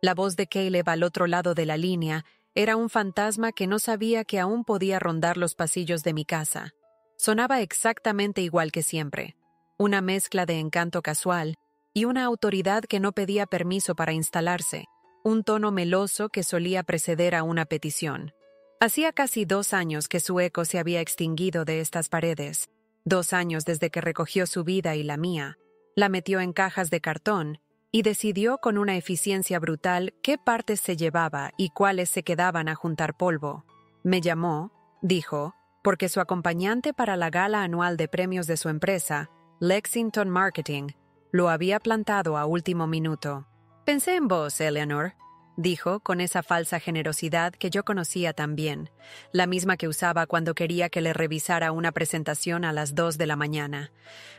La voz de Caleb al otro lado de la línea era un fantasma que no sabía que aún podía rondar los pasillos de mi casa. Sonaba exactamente igual que siempre, una mezcla de encanto casual y una autoridad que no pedía permiso para instalarse, un tono meloso que solía preceder a una petición. Hacía casi 2 años que su eco se había extinguido de estas paredes, 2 años desde que recogió su vida y la mía, la metió en cajas de cartón y decidió con una eficiencia brutal qué partes se llevaba y cuáles se quedaban a juntar polvo. Me llamó, dijo, porque su acompañante para la gala anual de premios de su empresa, Lexington Marketing, lo había plantado a último minuto. «Pensé en vos, Eleanor», dijo con esa falsa generosidad que yo conocía tan bien, la misma que usaba cuando quería que le revisara una presentación a las 2 de la mañana.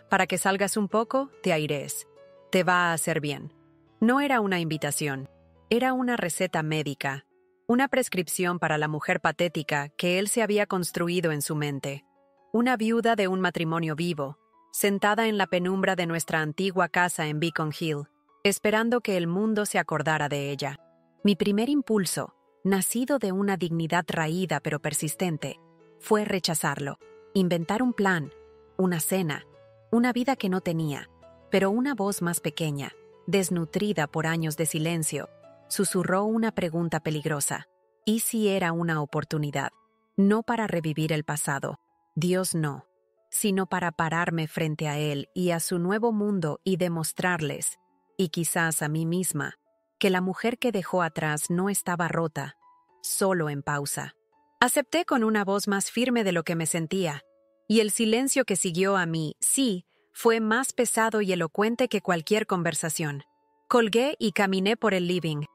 «Para que salgas un poco, te aires. Te va a hacer bien». No era una invitación, era una receta médica, una prescripción para la mujer patética que él se había construido en su mente. Una viuda de un matrimonio vivo, sentada en la penumbra de nuestra antigua casa en Beacon Hill, esperando que el mundo se acordara de ella. Mi primer impulso, nacido de una dignidad raída pero persistente, fue rechazarlo, inventar un plan, una cena, una vida que no tenía, pero una voz más pequeña, desnutrida por años de silencio, susurró una pregunta peligrosa. ¿Y si era una oportunidad? No para revivir el pasado, Dios no, sino para pararme frente a él y a su nuevo mundo y demostrarles, y quizás a mí misma, que la mujer que dejó atrás no estaba rota, solo en pausa. Acepté con una voz más firme de lo que me sentía, y el silencio que siguió a mí, sí, fue más pesado y elocuente que cualquier conversación. Colgué y caminé por el living,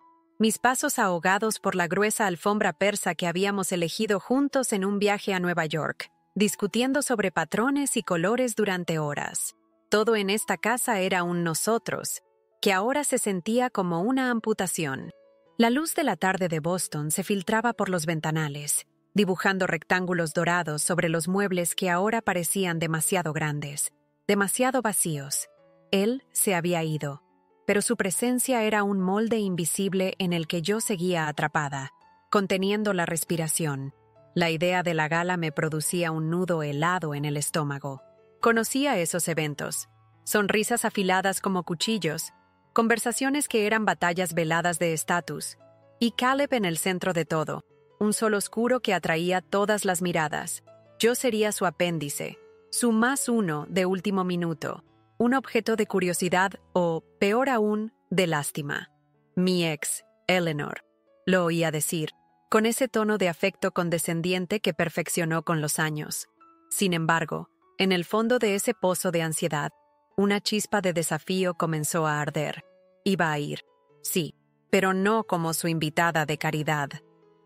mis pasos ahogados por la gruesa alfombra persa que habíamos elegido juntos en un viaje a Nueva York, discutiendo sobre patrones y colores durante horas. Todo en esta casa era un nosotros, que ahora se sentía como una amputación. La luz de la tarde de Boston se filtraba por los ventanales, dibujando rectángulos dorados sobre los muebles que ahora parecían demasiado grandes, demasiado vacíos. Él se había ido, pero su presencia era un molde invisible en el que yo seguía atrapada, conteniendo la respiración. La idea de la gala me producía un nudo helado en el estómago. Conocía esos eventos, sonrisas afiladas como cuchillos, conversaciones que eran batallas veladas de estatus, y Caleb en el centro de todo, un sol oscuro que atraía todas las miradas. Yo sería su apéndice, su más uno de último minuto, un objeto de curiosidad o, peor aún, de lástima. Mi ex, Eleanor, lo oía decir, con ese tono de afecto condescendiente que perfeccionó con los años. Sin embargo, en el fondo de ese pozo de ansiedad, una chispa de desafío comenzó a arder. Iba a ir, sí, pero no como su invitada de caridad.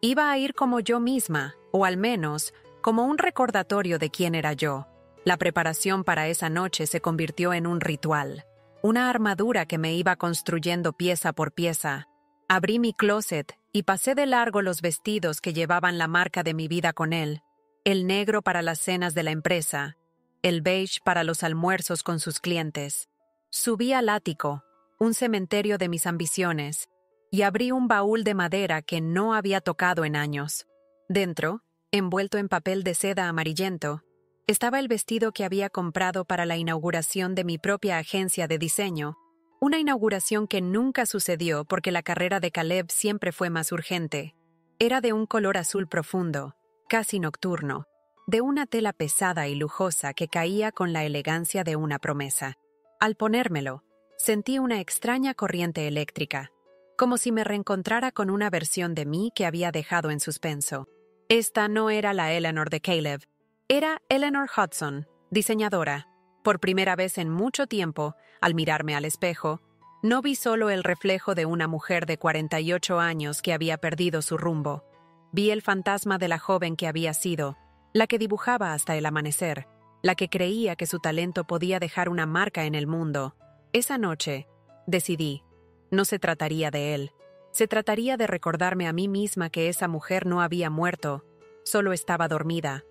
Iba a ir como yo misma, o al menos, como un recordatorio de quién era yo. La preparación para esa noche se convirtió en un ritual, una armadura que me iba construyendo pieza por pieza. Abrí mi closet y pasé de largo los vestidos que llevaban la marca de mi vida con él, el negro para las cenas de la empresa, el beige para los almuerzos con sus clientes. Subí al ático, un cementerio de mis ambiciones, y abrí un baúl de madera que no había tocado en años. Dentro, envuelto en papel de seda amarillento, estaba el vestido que había comprado para la inauguración de mi propia agencia de diseño, una inauguración que nunca sucedió porque la carrera de Caleb siempre fue más urgente. Era de un color azul profundo, casi nocturno, de una tela pesada y lujosa que caía con la elegancia de una promesa. Al ponérmelo, sentí una extraña corriente eléctrica, como si me reencontrara con una versión de mí que había dejado en suspenso. Esta no era la Eleanor de Caleb, era Eleanor Hudson, diseñadora. Por primera vez en mucho tiempo, al mirarme al espejo, no vi solo el reflejo de una mujer de 48 años que había perdido su rumbo. Vi el fantasma de la joven que había sido, la que dibujaba hasta el amanecer, la que creía que su talento podía dejar una marca en el mundo. Esa noche, decidí, no se trataría de él. Se trataría de recordarme a mí misma que esa mujer no había muerto, solo estaba dormida.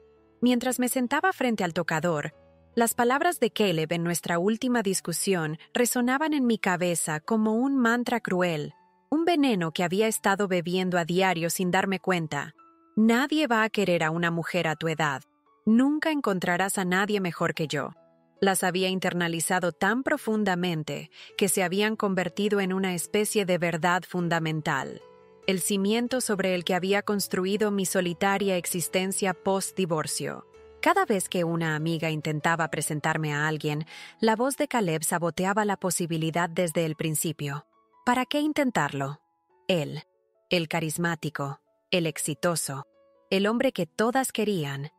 Mientras me sentaba frente al tocador, las palabras de Caleb en nuestra última discusión resonaban en mi cabeza como un mantra cruel. Un veneno que había estado bebiendo a diario sin darme cuenta. Nadie va a querer a una mujer a tu edad. Nunca encontrarás a nadie mejor que yo. Las había internalizado tan profundamente que se habían convertido en una especie de verdad fundamental. El cimiento sobre el que había construido mi solitaria existencia post-divorcio. Cada vez que una amiga intentaba presentarme a alguien, la voz de Caleb saboteaba la posibilidad desde el principio. ¿Para qué intentarlo? Él, el carismático, el exitoso, el hombre que todas querían,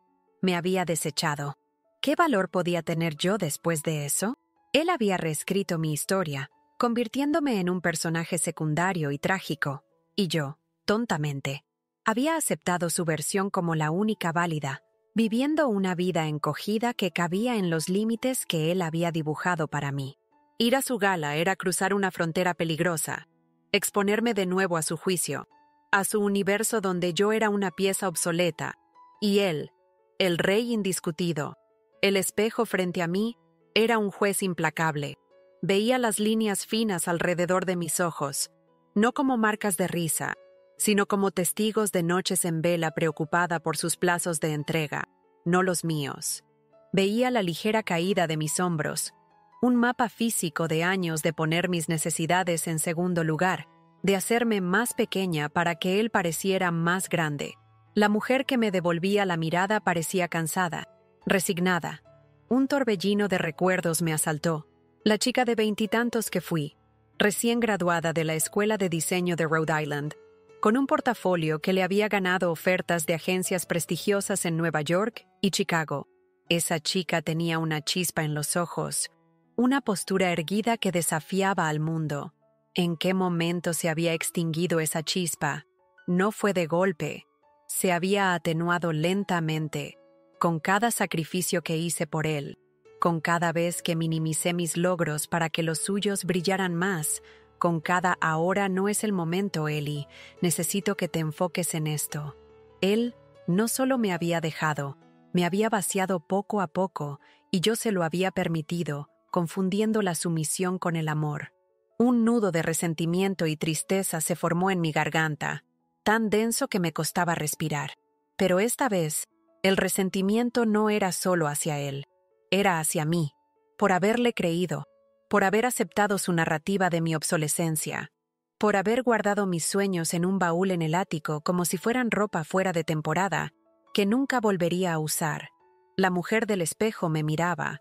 me había desechado. ¿Qué valor podía tener yo después de eso? Él había reescrito mi historia, convirtiéndome en un personaje secundario y trágico, y yo, tontamente, había aceptado su versión como la única válida, viviendo una vida encogida que cabía en los límites que él había dibujado para mí. Ir a su gala era cruzar una frontera peligrosa, exponerme de nuevo a su juicio, a su universo donde yo era una pieza obsoleta, y él, el rey indiscutido, el espejo frente a mí, era un juez implacable. Veía las líneas finas alrededor de mis ojos, no como marcas de risa, sino como testigos de noches en vela preocupada por sus plazos de entrega, no los míos. Veía la ligera caída de mis hombros, un mapa físico de años de poner mis necesidades en segundo lugar, de hacerme más pequeña para que él pareciera más grande. La mujer que me devolvía la mirada parecía cansada, resignada. Un torbellino de recuerdos me asaltó. La chica de veintitantos que fui, recién graduada de la Escuela de Diseño de Rhode Island, con un portafolio que le había ganado ofertas de agencias prestigiosas en Nueva York y Chicago. Esa chica tenía una chispa en los ojos, una postura erguida que desafiaba al mundo. ¿En qué momento se había extinguido esa chispa? No fue de golpe. Se había atenuado lentamente, con cada sacrificio que hice por él, con cada vez que minimicé mis logros para que los suyos brillaran más, con cada ahora no es el momento, Ellie, necesito que te enfoques en esto. Él no solo me había dejado, me había vaciado poco a poco y yo se lo había permitido, confundiendo la sumisión con el amor. Un nudo de resentimiento y tristeza se formó en mi garganta, tan denso que me costaba respirar. Pero esta vez, el resentimiento no era solo hacia él, era hacia mí, por haberle creído, por haber aceptado su narrativa de mi obsolescencia, por haber guardado mis sueños en un baúl en el ático como si fueran ropa fuera de temporada, que nunca volvería a usar. La mujer del espejo me miraba,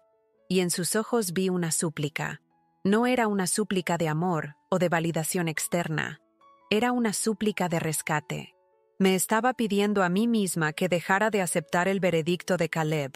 y en sus ojos vi una súplica. No era una súplica de amor o de validación externa, era una súplica de rescate. Me estaba pidiendo a mí misma que dejara de aceptar el veredicto de Caleb,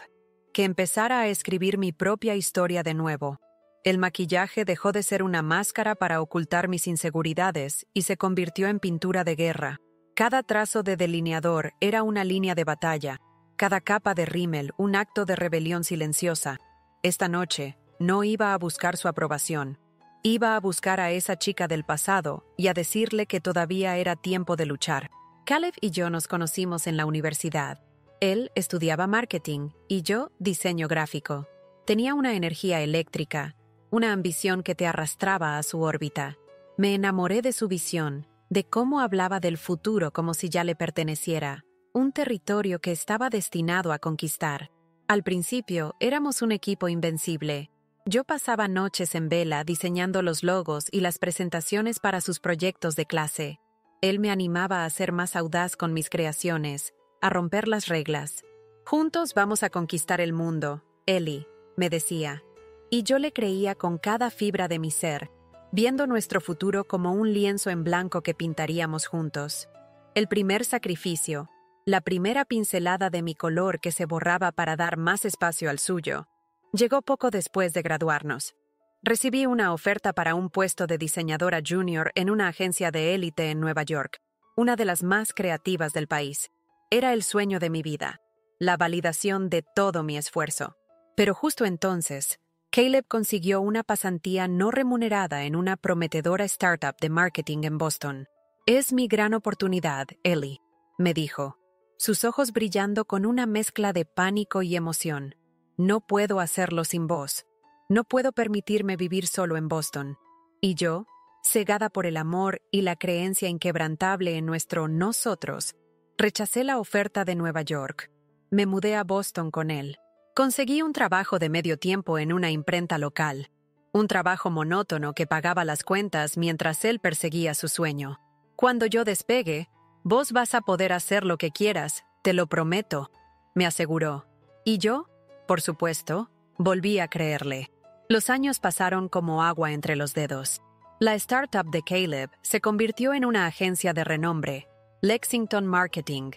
que empezara a escribir mi propia historia de nuevo. El maquillaje dejó de ser una máscara para ocultar mis inseguridades y se convirtió en pintura de guerra. Cada trazo de delineador era una línea de batalla, cada capa de rímel un acto de rebelión silenciosa. Esta noche no iba a buscar su aprobación. Iba a buscar a esa chica del pasado y a decirle que todavía era tiempo de luchar. Caleb y yo nos conocimos en la universidad. Él estudiaba marketing y yo diseño gráfico. Tenía una energía eléctrica, una ambición que te arrastraba a su órbita. Me enamoré de su visión, de cómo hablaba del futuro como si ya le perteneciera, un territorio que estaba destinado a conquistar. Al principio éramos un equipo invencible. Yo pasaba noches en vela diseñando los logos y las presentaciones para sus proyectos de clase. Él me animaba a ser más audaz con mis creaciones, a romper las reglas. Juntos vamos a conquistar el mundo, Ellie, me decía. Y yo le creía con cada fibra de mi ser, viendo nuestro futuro como un lienzo en blanco que pintaríamos juntos. El primer sacrificio, la primera pincelada de mi color que se borraba para dar más espacio al suyo, llegó poco después de graduarnos. Recibí una oferta para un puesto de diseñadora junior en una agencia de élite en Nueva York, una de las más creativas del país. Era el sueño de mi vida, la validación de todo mi esfuerzo. Pero justo entonces, Caleb consiguió una pasantía no remunerada en una prometedora startup de marketing en Boston. «Es mi gran oportunidad, Ellie», me dijo, sus ojos brillando con una mezcla de pánico y emoción. «No puedo hacerlo sin vos. No puedo permitirme vivir solo en Boston». Y yo, Cegada por el amor y la creencia inquebrantable en nuestro nosotros, rechacé la oferta de Nueva York. Me mudé a Boston con él. Conseguí un trabajo de medio tiempo en una imprenta local. Un trabajo monótono que pagaba las cuentas mientras él perseguía su sueño. Cuando yo despegue, vos vas a poder hacer lo que quieras, te lo prometo, me aseguró. Y yo, por supuesto, volví a creerle. Los años pasaron como agua entre los dedos. La startup de Caleb se convirtió en una agencia de renombre, Lexington Marketing,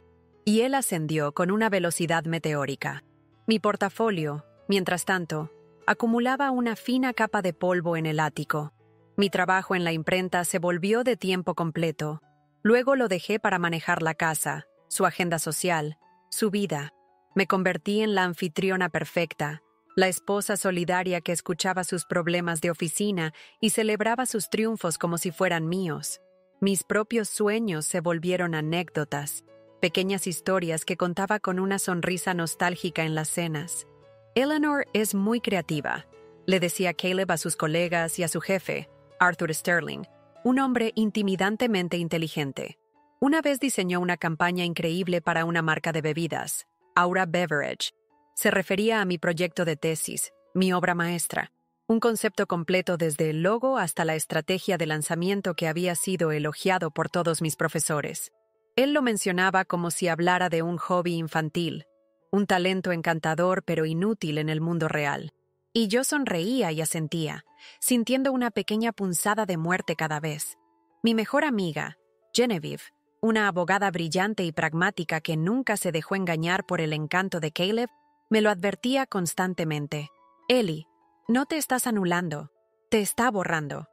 y él ascendió con una velocidad meteórica. Mi portafolio, mientras tanto, acumulaba una fina capa de polvo en el ático. Mi trabajo en la imprenta se volvió de tiempo completo. Luego lo dejé para manejar la casa, su agenda social, su vida. Me convertí en la anfitriona perfecta, la esposa solidaria que escuchaba sus problemas de oficina y celebraba sus triunfos como si fueran míos. Mis propios sueños se volvieron anécdotas, pequeñas historias que contaba con una sonrisa nostálgica en las cenas. Eleanor es muy creativa, le decía Caleb a sus colegas y a su jefe, Arthur Sterling, un hombre intimidantemente inteligente. Una vez diseñó una campaña increíble para una marca de bebidas, Aura Beverage. Se refería a mi proyecto de tesis, mi obra maestra, un concepto completo desde el logo hasta la estrategia de lanzamiento que había sido elogiado por todos mis profesores. Él lo mencionaba como si hablara de un hobby infantil, un talento encantador pero inútil en el mundo real. Y yo sonreía y asentía, sintiendo una pequeña punzada de muerte cada vez. Mi mejor amiga, Genevieve, una abogada brillante y pragmática que nunca se dejó engañar por el encanto de Caleb, me lo advertía constantemente. Ellie, no te estás anulando, te está borrando.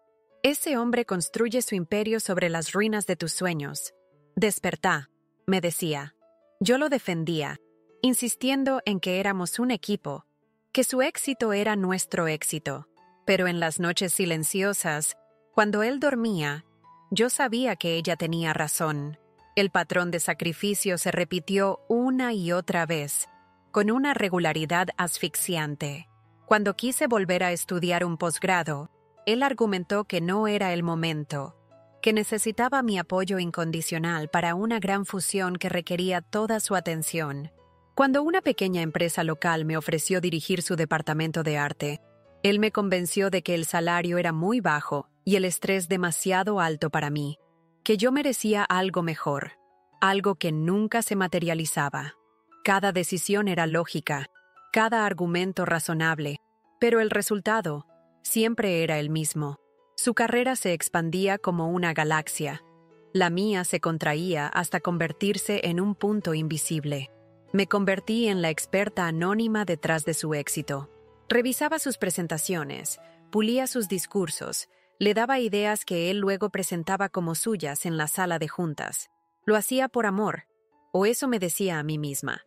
Ese hombre construye su imperio sobre las ruinas de tus sueños. Despertá, me decía. Yo lo defendía, insistiendo en que éramos un equipo, que su éxito era nuestro éxito. Pero en las noches silenciosas, cuando él dormía, yo sabía que ella tenía razón. El patrón de sacrificio se repitió una y otra vez, con una regularidad asfixiante. Cuando quise volver a estudiar un posgrado, él argumentó que no era el momento, que necesitaba mi apoyo incondicional para una gran fusión que requería toda su atención. Cuando una pequeña empresa local me ofreció dirigir su departamento de arte, él me convenció de que el salario era muy bajo y el estrés demasiado alto para mí, que yo merecía algo mejor, algo que nunca se materializaba. Cada decisión era lógica, cada argumento razonable, pero el resultado siempre era el mismo. Su carrera se expandía como una galaxia. La mía se contraía hasta convertirse en un punto invisible. Me convertí en la experta anónima detrás de su éxito. Revisaba sus presentaciones, pulía sus discursos, le daba ideas que él luego presentaba como suyas en la sala de juntas. Lo hacía por amor, o eso me decía a mí misma.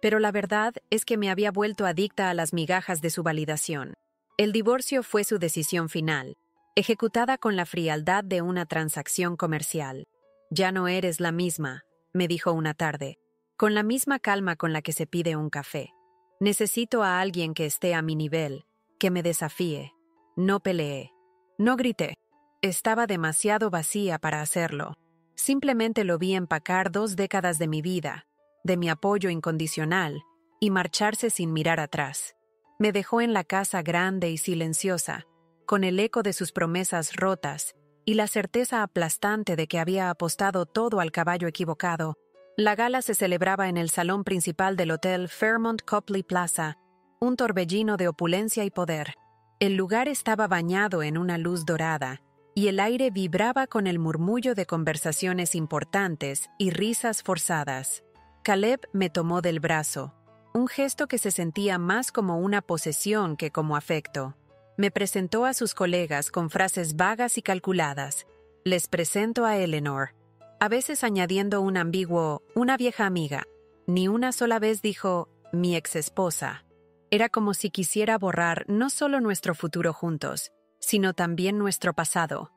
Pero la verdad es que me había vuelto adicta a las migajas de su validación. El divorcio fue su decisión final, ejecutada con la frialdad de una transacción comercial. «Ya no eres la misma», me dijo una tarde, con la misma calma con la que se pide un café. «Necesito a alguien que esté a mi nivel, que me desafíe». No peleé. No grité. Estaba demasiado vacía para hacerlo. Simplemente lo vi empacar 2 décadas de mi vida, de mi apoyo incondicional, y marcharse sin mirar atrás. Me dejó en la casa grande y silenciosa, con el eco de sus promesas rotas y la certeza aplastante de que había apostado todo al caballo equivocado. La gala se celebraba en el salón principal del hotel Fairmont Copley Plaza, un torbellino de opulencia y poder. El lugar estaba bañado en una luz dorada, y el aire vibraba con el murmullo de conversaciones importantes y risas forzadas. Caleb me tomó del brazo, un gesto que se sentía más como una posesión que como afecto. Me presentó a sus colegas con frases vagas y calculadas. Les presento a Eleanor, a veces añadiendo un ambiguo, una vieja amiga. Ni una sola vez dijo, mi exesposa. Era como si quisiera borrar no solo nuestro futuro juntos, sino también nuestro pasado,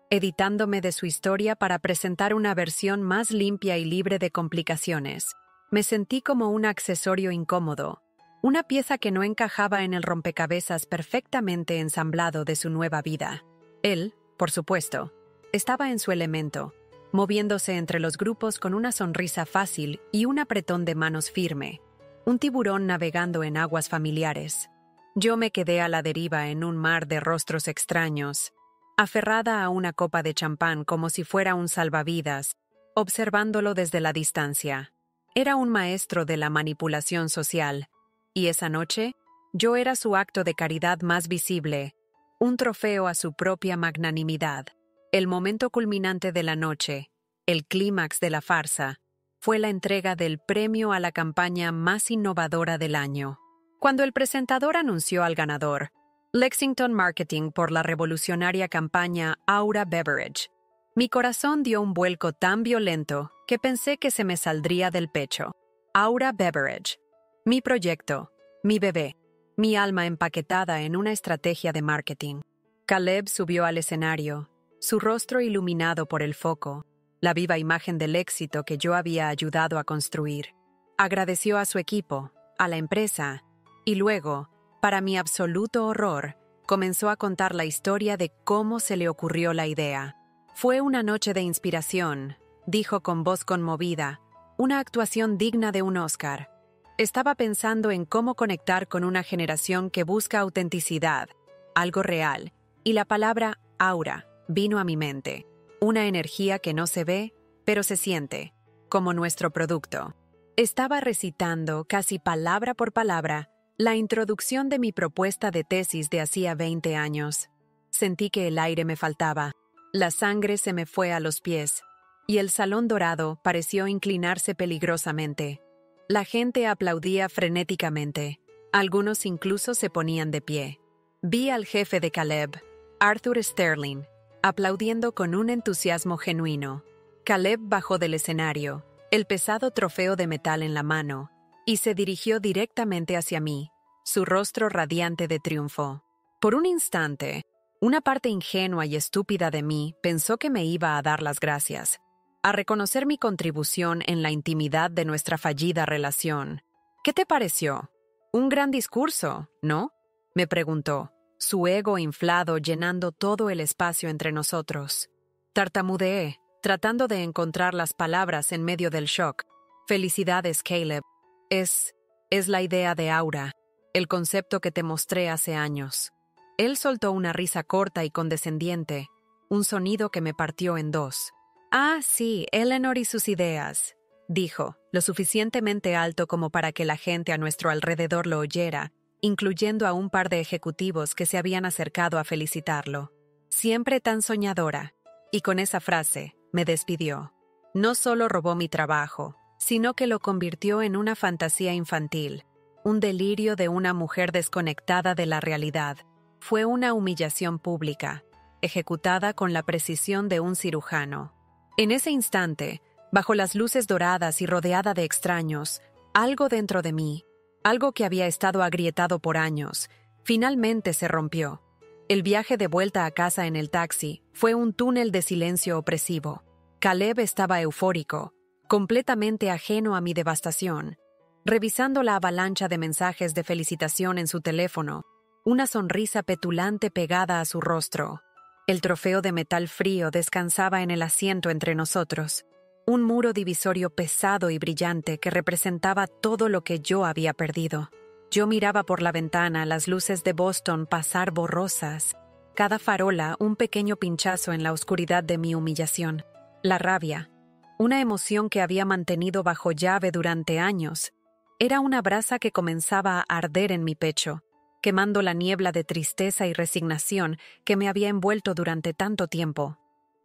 editándome de su historia para presentar una versión más limpia y libre de complicaciones. Me sentí como un accesorio incómodo, una pieza que no encajaba en el rompecabezas perfectamente ensamblado de su nueva vida. Él, por supuesto, Estaba en su elemento, moviéndose entre los grupos con una sonrisa fácil y un apretón de manos firme. Un tiburón navegando en aguas familiares. Yo me quedé a la deriva en un mar de rostros extraños, aferrada a una copa de champán como si fuera un salvavidas, observándolo desde la distancia. Era un maestro de la manipulación social, y esa noche, yo era su acto de caridad más visible, un trofeo a su propia magnanimidad. El momento culminante de la noche, el clímax de la farsa, fue la entrega del premio a la campaña más innovadora del año. Cuando el presentador anunció al ganador, Lexington Marketing por la revolucionaria campaña Aura Beverage, mi corazón dio un vuelco tan violento que pensé que se me saldría del pecho. Aura Beverage, mi proyecto, mi bebé, mi alma empaquetada en una estrategia de marketing. Caleb subió al escenario, su rostro iluminado por el foco, la viva imagen del éxito que yo había ayudado a construir. Agradeció a su equipo, a la empresa, y luego, para mi absoluto horror, comenzó a contar la historia de cómo se le ocurrió la idea. Fue una noche de inspiración, dijo con voz conmovida, una actuación digna de un Oscar. Estaba pensando en cómo conectar con una generación que busca autenticidad, algo real, y la palabra aura vino a mi mente. Una energía que no se ve, pero se siente, como nuestro producto. Estaba recitando, casi palabra por palabra, la introducción de mi propuesta de tesis de hacía 20 años. Sentí que el aire me faltaba, la sangre se me fue a los pies, y el salón dorado pareció inclinarse peligrosamente. La gente aplaudía frenéticamente, algunos incluso se ponían de pie. Vi al jefe de Caleb, Arthur Sterling, aplaudiendo con un entusiasmo genuino. Caleb bajó del escenario, el pesado trofeo de metal en la mano, y se dirigió directamente hacia mí, su rostro radiante de triunfo. Por un instante, una parte ingenua y estúpida de mí pensó que me iba a dar las gracias, a reconocer mi contribución en la intimidad de nuestra fallida relación. ¿Qué te pareció? Un gran discurso, ¿no? Me preguntó, su ego inflado llenando todo el espacio entre nosotros. Tartamudeé, tratando de encontrar las palabras en medio del shock. Felicidades, Caleb. Es la idea de Aura, el concepto que te mostré hace años. Él soltó una risa corta y condescendiente, un sonido que me partió en dos. Ah, sí, Eleanor y sus ideas, dijo, lo suficientemente alto como para que la gente a nuestro alrededor lo oyera, incluyendo a un par de ejecutivos que se habían acercado a felicitarlo. Siempre tan soñadora. Y con esa frase, me despidió. No solo robó mi trabajo, sino que lo convirtió en una fantasía infantil, un delirio de una mujer desconectada de la realidad. Fue una humillación pública, ejecutada con la precisión de un cirujano. En ese instante, bajo las luces doradas y rodeada de extraños, algo dentro de mí, algo que había estado agrietado por años, finalmente se rompió. El viaje de vuelta a casa en el taxi fue un túnel de silencio opresivo. Caleb estaba eufórico, completamente ajeno a mi devastación, revisando la avalancha de mensajes de felicitación en su teléfono, una sonrisa petulante pegada a su rostro. El trofeo de metal frío descansaba en el asiento entre nosotros, un muro divisorio pesado y brillante que representaba todo lo que yo había perdido. Yo miraba por la ventana las luces de Boston pasar borrosas, cada farola un pequeño pinchazo en la oscuridad de mi humillación. La rabia, una emoción que había mantenido bajo llave durante años, era una brasa que comenzaba a arder en mi pecho, quemando la niebla de tristeza y resignación que me había envuelto durante tanto tiempo.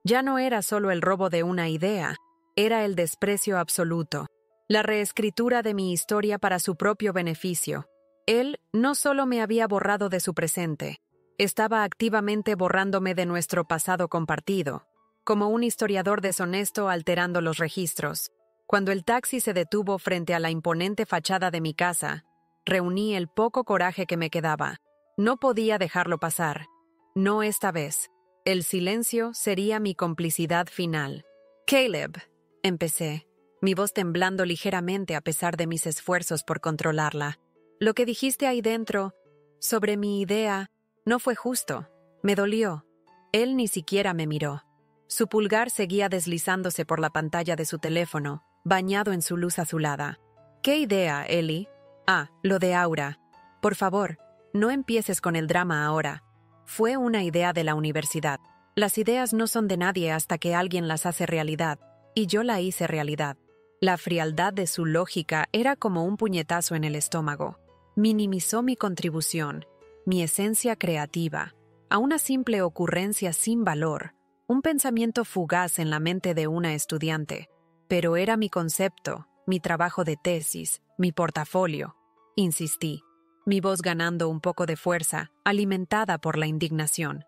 Ya no era solo el robo de una idea, era el desprecio absoluto, la reescritura de mi historia para su propio beneficio. Él no solo me había borrado de su presente, estaba activamente borrándome de nuestro pasado compartido, como un historiador deshonesto alterando los registros. Cuando el taxi se detuvo frente a la imponente fachada de mi casa, reuní el poco coraje que me quedaba. No podía dejarlo pasar. No esta vez. El silencio sería mi complicidad final. Caleb, empecé, mi voz temblando ligeramente a pesar de mis esfuerzos por controlarla. Lo que dijiste ahí dentro, sobre mi idea, no fue justo. Me dolió. Él ni siquiera me miró. Su pulgar seguía deslizándose por la pantalla de su teléfono, bañado en su luz azulada. ¿Qué idea, Ellie? Ah, lo de Aura. Por favor, no empieces con el drama ahora. Fue una idea de la universidad. Las ideas no son de nadie hasta que alguien las hace realidad, y yo la hice realidad. La frialdad de su lógica era como un puñetazo en el estómago. Minimizó mi contribución, mi esencia creativa, a una simple ocurrencia sin valor, un pensamiento fugaz en la mente de una estudiante. Pero era mi concepto, mi trabajo de tesis, mi portafolio. Insistí, mi voz ganando un poco de fuerza, alimentada por la indignación.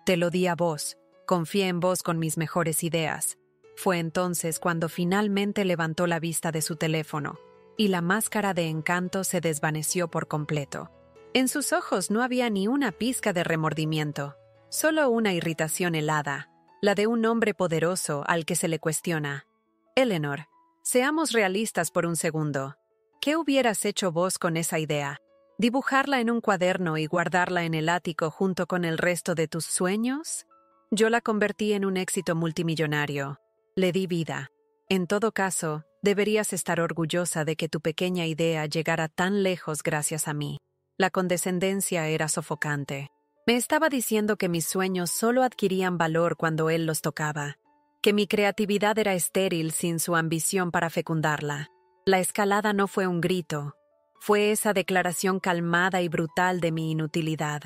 Te lo di a vos, confié en vos con mis mejores ideas. Fue entonces cuando finalmente levantó la vista de su teléfono, y la máscara de encanto se desvaneció por completo. En sus ojos no había ni una pizca de remordimiento, solo una irritación helada, la de un hombre poderoso al que se le cuestiona. Eleanor, seamos realistas por un segundo. ¿Qué hubieras hecho vos con esa idea? ¿Dibujarla en un cuaderno y guardarla en el ático junto con el resto de tus sueños? Yo la convertí en un éxito multimillonario. Le di vida. En todo caso, deberías estar orgullosa de que tu pequeña idea llegara tan lejos gracias a mí. La condescendencia era sofocante. Me estaba diciendo que mis sueños solo adquirían valor cuando él los tocaba, que mi creatividad era estéril sin su ambición para fecundarla. La escalada no fue un grito, fue esa declaración calmada y brutal de mi inutilidad.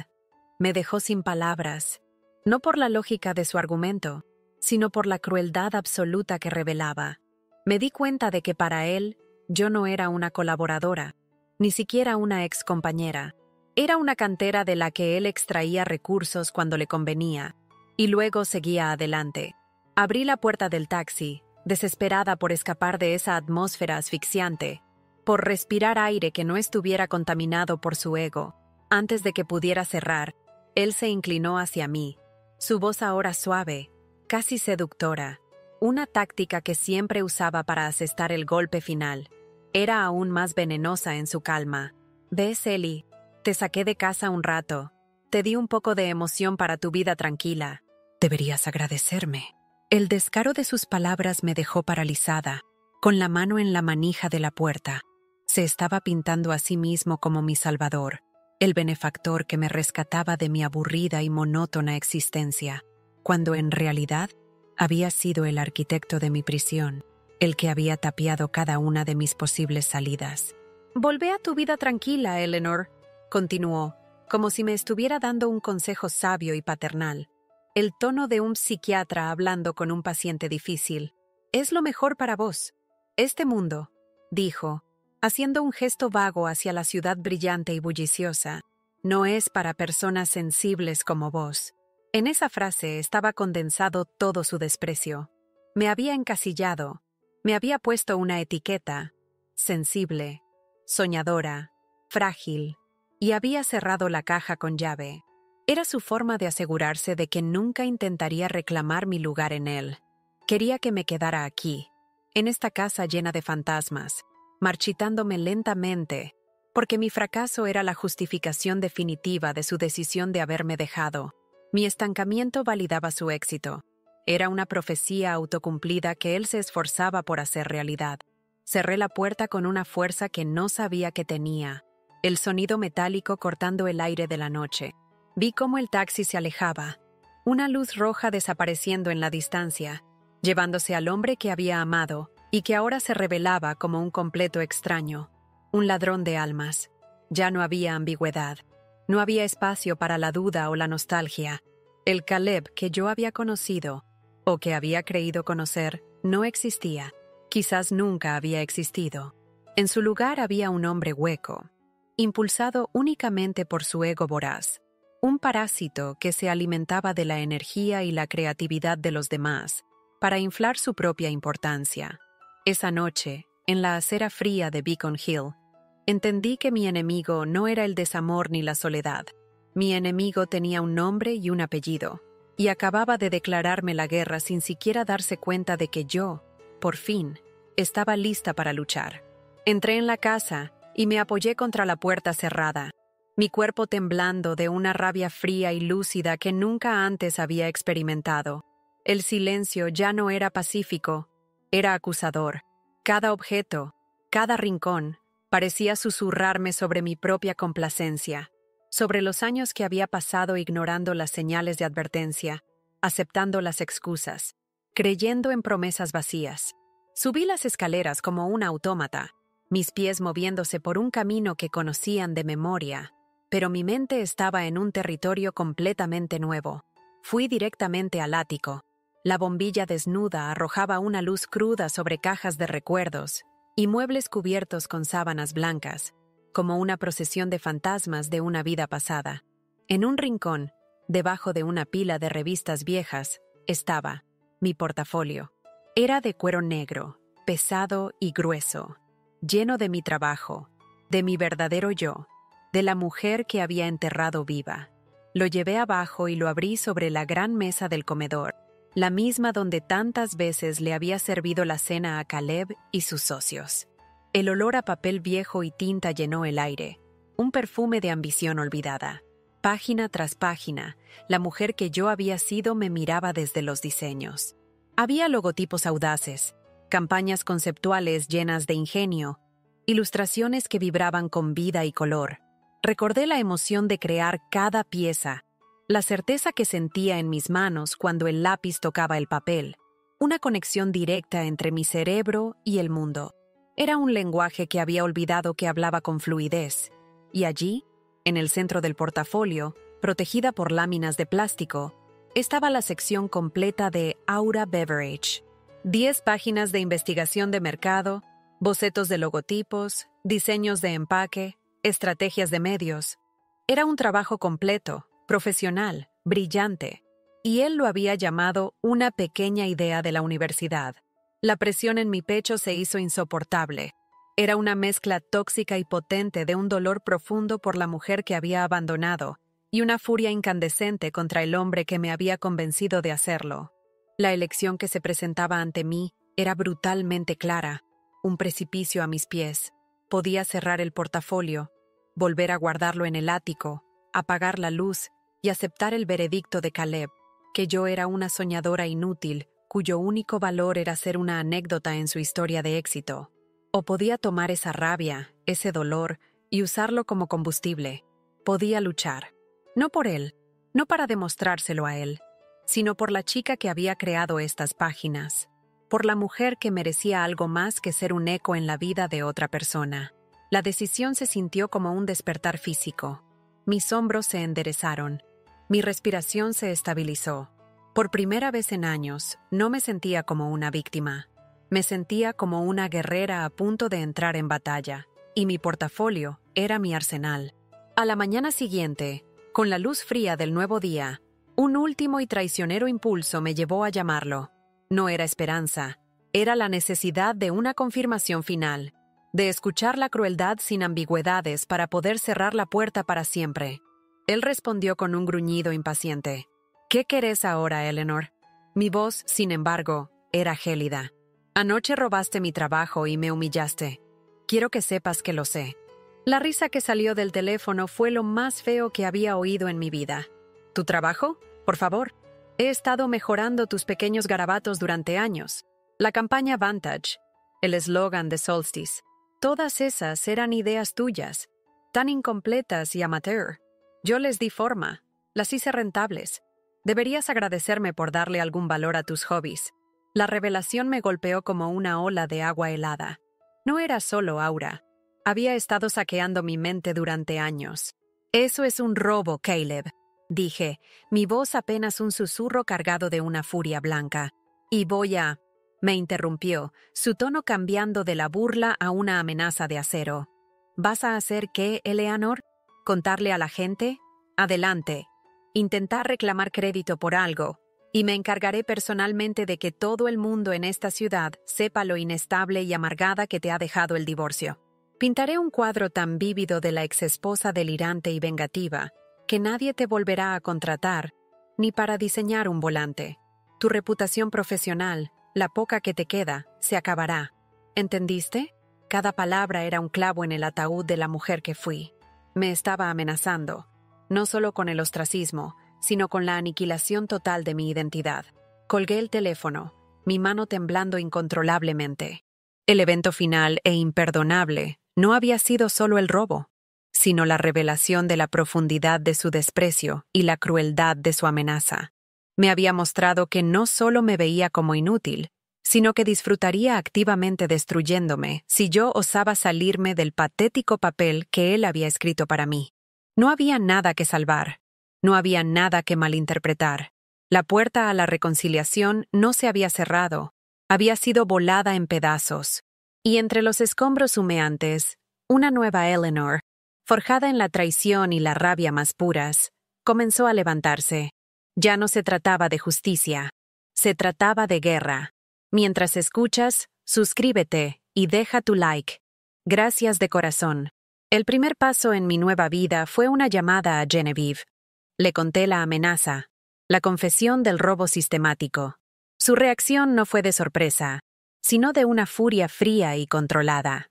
Me dejó sin palabras, no por la lógica de su argumento, sino por la crueldad absoluta que revelaba. Me di cuenta de que para él, yo no era una colaboradora, ni siquiera una ex compañera. Era una cantera de la que él extraía recursos cuando le convenía, y luego seguía adelante. Abrí la puerta del taxi, desesperada por escapar de esa atmósfera asfixiante, por respirar aire que no estuviera contaminado por su ego. Antes de que pudiera cerrar, él se inclinó hacia mí, su voz ahora suave, casi seductora, una táctica que siempre usaba para asestar el golpe final. Era aún más venenosa en su calma. ¿Ves, Ellie? Te saqué de casa un rato. Te di un poco de emoción para tu vida tranquila. Deberías agradecerme. El descaro de sus palabras me dejó paralizada, con la mano en la manija de la puerta. Se estaba pintando a sí mismo como mi salvador, el benefactor que me rescataba de mi aburrida y monótona existencia, cuando en realidad había sido el arquitecto de mi prisión, el que había tapiado cada una de mis posibles salidas. «Volvé a tu vida tranquila, Eleanor», continuó, como si me estuviera dando un consejo sabio y paternal. El tono de un psiquiatra hablando con un paciente difícil. «Es lo mejor para vos. Este mundo», dijo, haciendo un gesto vago hacia la ciudad brillante y bulliciosa, «no es para personas sensibles como vos». En esa frase estaba condensado todo su desprecio. Me había encasillado, me había puesto una etiqueta, sensible, soñadora, frágil, y había cerrado la caja con llave. Era su forma de asegurarse de que nunca intentaría reclamar mi lugar en él. Quería que me quedara aquí, en esta casa llena de fantasmas, marchitándome lentamente, porque mi fracaso era la justificación definitiva de su decisión de haberme dejado. Mi estancamiento validaba su éxito. Era una profecía autocumplida que él se esforzaba por hacer realidad. Cerré la puerta con una fuerza que no sabía que tenía, el sonido metálico cortando el aire de la noche. Vi cómo el taxi se alejaba, una luz roja desapareciendo en la distancia, llevándose al hombre que había amado y que ahora se revelaba como un completo extraño, un ladrón de almas. Ya no había ambigüedad. No había espacio para la duda o la nostalgia. El Caleb que yo había conocido, o que había creído conocer, no existía. Quizás nunca había existido. En su lugar había un hombre hueco, impulsado únicamente por su ego voraz, un parásito que se alimentaba de la energía y la creatividad de los demás para inflar su propia importancia. Esa noche, en la acera fría de Beacon Hill, entendí que mi enemigo no era el desamor ni la soledad. Mi enemigo tenía un nombre y un apellido, y acababa de declararme la guerra sin siquiera darse cuenta de que yo, por fin, estaba lista para luchar. Entré en la casa y me apoyé contra la puerta cerrada, mi cuerpo temblando de una rabia fría y lúcida que nunca antes había experimentado. El silencio ya no era pacífico, era acusador. Cada objeto, cada rincón, parecía susurrarme sobre mi propia complacencia, sobre los años que había pasado ignorando las señales de advertencia, aceptando las excusas, creyendo en promesas vacías. Subí las escaleras como un autómata, mis pies moviéndose por un camino que conocían de memoria, pero mi mente estaba en un territorio completamente nuevo. Fui directamente al ático. La bombilla desnuda arrojaba una luz cruda sobre cajas de recuerdos y muebles cubiertos con sábanas blancas, como una procesión de fantasmas de una vida pasada. En un rincón, debajo de una pila de revistas viejas, estaba mi portafolio. Era de cuero negro, pesado y grueso, lleno de mi trabajo, de mi verdadero yo, de la mujer que había enterrado viva. Lo llevé abajo y lo abrí sobre la gran mesa del comedor, la misma donde tantas veces le había servido la cena a Caleb y sus socios. El olor a papel viejo y tinta llenó el aire, un perfume de ambición olvidada. Página tras página, la mujer que yo había sido me miraba desde los diseños. Había logotipos audaces, campañas conceptuales llenas de ingenio, ilustraciones que vibraban con vida y color. Recordé la emoción de crear cada pieza, la certeza que sentía en mis manos cuando el lápiz tocaba el papel, una conexión directa entre mi cerebro y el mundo. Era un lenguaje que había olvidado que hablaba con fluidez, y allí, en el centro del portafolio, protegida por láminas de plástico, estaba la sección completa de Aura Beverage. 10 páginas de investigación de mercado, bocetos de logotipos, diseños de empaque, estrategias de medios. Era un trabajo completo, profesional, brillante, y él lo había llamado una pequeña idea de la universidad. La presión en mi pecho se hizo insoportable. Era una mezcla tóxica y potente de un dolor profundo por la mujer que había abandonado y una furia incandescente contra el hombre que me había convencido de hacerlo. La elección que se presentaba ante mí era brutalmente clara, un precipicio a mis pies. Podía cerrar el portafolio, volver a guardarlo en el ático, apagar la luz y aceptar el veredicto de Caleb, que yo era una soñadora inútil cuyo único valor era ser una anécdota en su historia de éxito. O podía tomar esa rabia, ese dolor, y usarlo como combustible. Podía luchar. No por él, no para demostrárselo a él, sino por la chica que había creado estas páginas, por la mujer que merecía algo más que ser un eco en la vida de otra persona. La decisión se sintió como un despertar físico. Mis hombros se enderezaron. Mi respiración se estabilizó. Por primera vez en años, no me sentía como una víctima. Me sentía como una guerrera a punto de entrar en batalla, y mi portafolio era mi arsenal. A la mañana siguiente, con la luz fría del nuevo día, un último y traicionero impulso me llevó a llamarlo. No era esperanza, era la necesidad de una confirmación final, de escuchar la crueldad sin ambigüedades para poder cerrar la puerta para siempre. Él respondió con un gruñido impaciente. ¿Qué querés ahora, Eleanor? Mi voz, sin embargo, era gélida. Anoche robaste mi trabajo y me humillaste. Quiero que sepas que lo sé. La risa que salió del teléfono fue lo más feo que había oído en mi vida. ¿Tu trabajo? Por favor. He estado mejorando tus pequeños garabatos durante años. La campaña Vantage, el eslogan de Solstice. Todas esas eran ideas tuyas, tan incompletas y amateur. Yo les di forma, las hice rentables. Deberías agradecerme por darle algún valor a tus hobbies. La revelación me golpeó como una ola de agua helada. No era solo Aura. Había estado saqueando mi mente durante años. Eso es un robo, Caleb, dije, mi voz apenas un susurro cargado de una furia blanca. Y voy a... Me interrumpió, su tono cambiando de la burla a una amenaza de acero. ¿Vas a hacer qué, Eleanor? ¿Contarle a la gente? Adelante. Intentar reclamar crédito por algo, y me encargaré personalmente de que todo el mundo en esta ciudad sepa lo inestable y amargada que te ha dejado el divorcio. Pintaré un cuadro tan vívido de la exesposa delirante y vengativa que nadie te volverá a contratar, ni para diseñar un volante. Tu reputación profesional, la poca que te queda, se acabará. ¿Entendiste? Cada palabra era un clavo en el ataúd de la mujer que fui. Me estaba amenazando, no solo con el ostracismo, sino con la aniquilación total de mi identidad. Colgué el teléfono, mi mano temblando incontrolablemente. El evento final e imperdonable no había sido solo el robo, sino la revelación de la profundidad de su desprecio y la crueldad de su amenaza. Me había mostrado que no solo me veía como inútil, sino que disfrutaría activamente destruyéndome si yo osaba salirme del patético papel que él había escrito para mí. No había nada que salvar, no había nada que malinterpretar. La puerta a la reconciliación no se había cerrado, había sido volada en pedazos. Y entre los escombros humeantes, una nueva Eleanor, forjada en la traición y la rabia más puras, comenzó a levantarse. Ya no se trataba de justicia, se trataba de guerra. Mientras escuchas, suscríbete y deja tu like. Gracias de corazón. El primer paso en mi nueva vida fue una llamada a Genevieve. Le conté la amenaza, la confesión del robo sistemático. Su reacción no fue de sorpresa, sino de una furia fría y controlada.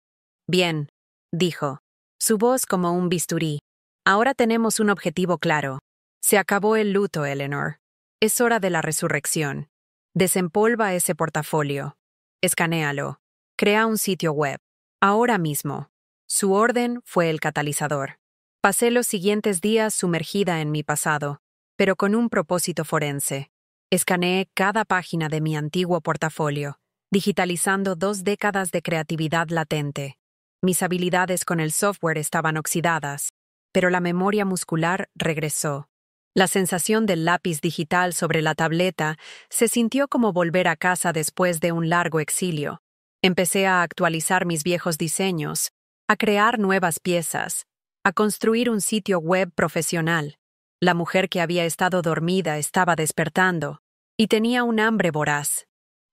Bien, dijo, su voz como un bisturí. Ahora tenemos un objetivo claro. Se acabó el luto, Eleanor. Es hora de la resurrección. Desempolva ese portafolio. Escanéalo. Crea un sitio web. Ahora mismo. Su orden fue el catalizador. Pasé los siguientes días sumergida en mi pasado, pero con un propósito forense. Escaneé cada página de mi antiguo portafolio, digitalizando 2 décadas de creatividad latente. Mis habilidades con el software estaban oxidadas, pero la memoria muscular regresó. La sensación del lápiz digital sobre la tableta se sintió como volver a casa después de un largo exilio. Empecé a actualizar mis viejos diseños, a crear nuevas piezas, a construir un sitio web profesional. La mujer que había estado dormida estaba despertando, y tenía un hambre voraz.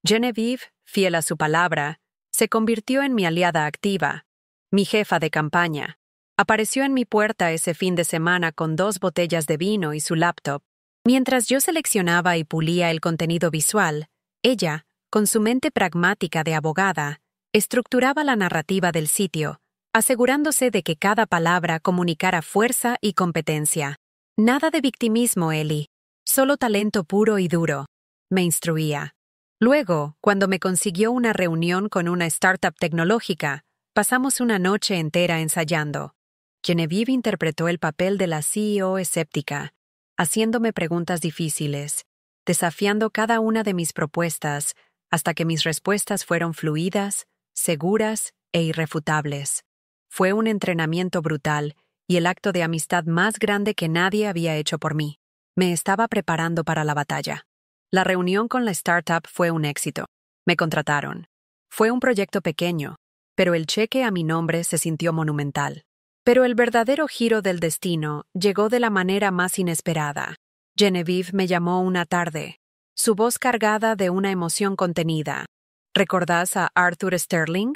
Genevieve, fiel a su palabra, se convirtió en mi aliada activa, mi jefa de campaña. Apareció en mi puerta ese fin de semana con 2 botellas de vino y su laptop. Mientras yo seleccionaba y pulía el contenido visual, ella, con su mente pragmática de abogada, estructuraba la narrativa del sitio, asegurándose de que cada palabra comunicara fuerza y competencia. Nada de victimismo, Ellie. Solo talento puro y duro, me instruía. Luego, cuando me consiguió una reunión con una startup tecnológica, pasamos una noche entera ensayando. Genevieve interpretó el papel de la CEO escéptica, haciéndome preguntas difíciles, desafiando cada una de mis propuestas hasta que mis respuestas fueron fluidas, seguras e irrefutables. Fue un entrenamiento brutal y el acto de amistad más grande que nadie había hecho por mí. Me estaba preparando para la batalla. La reunión con la startup fue un éxito. Me contrataron. Fue un proyecto pequeño, pero el cheque a mi nombre se sintió monumental. Pero el verdadero giro del destino llegó de la manera más inesperada. Genevieve me llamó una tarde, su voz cargada de una emoción contenida. ¿Recordás a Arthur Sterling?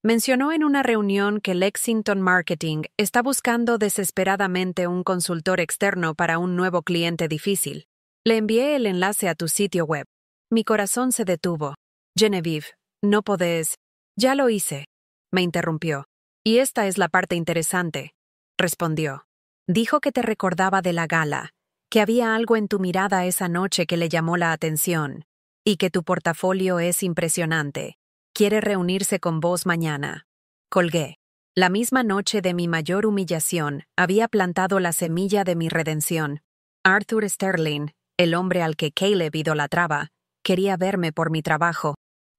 Mencionó en una reunión que Lexington Marketing está buscando desesperadamente un consultor externo para un nuevo cliente difícil. Le envié el enlace a tu sitio web. Mi corazón se detuvo. Genevieve, no podés. Ya lo hice. Me interrumpió. Y esta es la parte interesante, respondió. Dijo que te recordaba de la gala, que había algo en tu mirada esa noche que le llamó la atención, y que tu portafolio es impresionante. Quiere reunirse con vos mañana. Colgué. La misma noche de mi mayor humillación había plantado la semilla de mi redención. Arthur Sterling, el hombre al que Caleb idolatraba, quería verme por mi trabajo,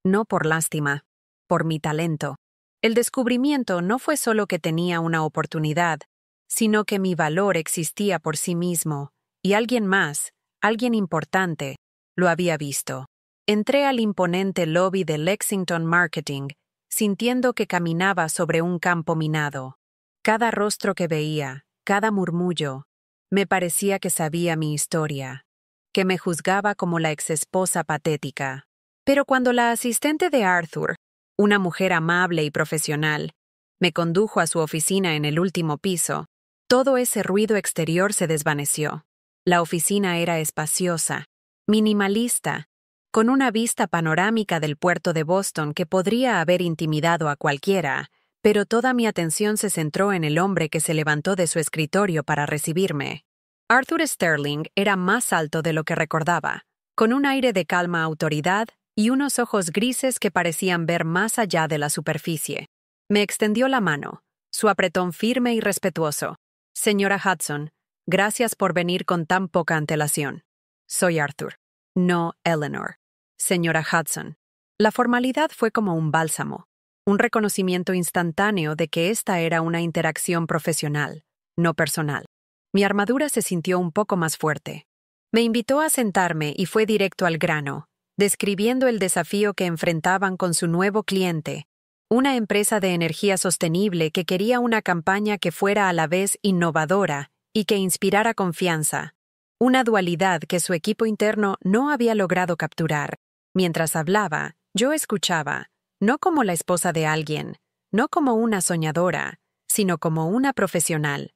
no por lástima, por mi talento. El descubrimiento no fue solo que tenía una oportunidad, sino que mi valor existía por sí mismo, y alguien más, alguien importante, lo había visto. Entré al imponente lobby de Lexington Marketing, sintiendo que caminaba sobre un campo minado. Cada rostro que veía, cada murmullo, me parecía que sabía mi historia, que me juzgaba como la exesposa patética. Pero cuando la asistente de Arthur, una mujer amable y profesional, me condujo a su oficina en el último piso, todo ese ruido exterior se desvaneció. La oficina era espaciosa, minimalista, con una vista panorámica del puerto de Boston que podría haber intimidado a cualquiera, pero toda mi atención se centró en el hombre que se levantó de su escritorio para recibirme. Arthur Sterling era más alto de lo que recordaba, con un aire de calma autoridad y unos ojos grises que parecían ver más allá de la superficie. Me extendió la mano, su apretón firme y respetuoso. Señora Hudson, gracias por venir con tan poca antelación. Soy Arthur, no Eleanor. Señora Hudson. La formalidad fue como un bálsamo, un reconocimiento instantáneo de que esta era una interacción profesional, no personal. Mi armadura se sintió un poco más fuerte. Me invitó a sentarme y fue directo al grano, describiendo el desafío que enfrentaban con su nuevo cliente, una empresa de energía sostenible que quería una campaña que fuera a la vez innovadora y que inspirara confianza, una dualidad que su equipo interno no había logrado capturar. Mientras hablaba, yo escuchaba, no como la esposa de alguien, no como una soñadora, sino como una profesional.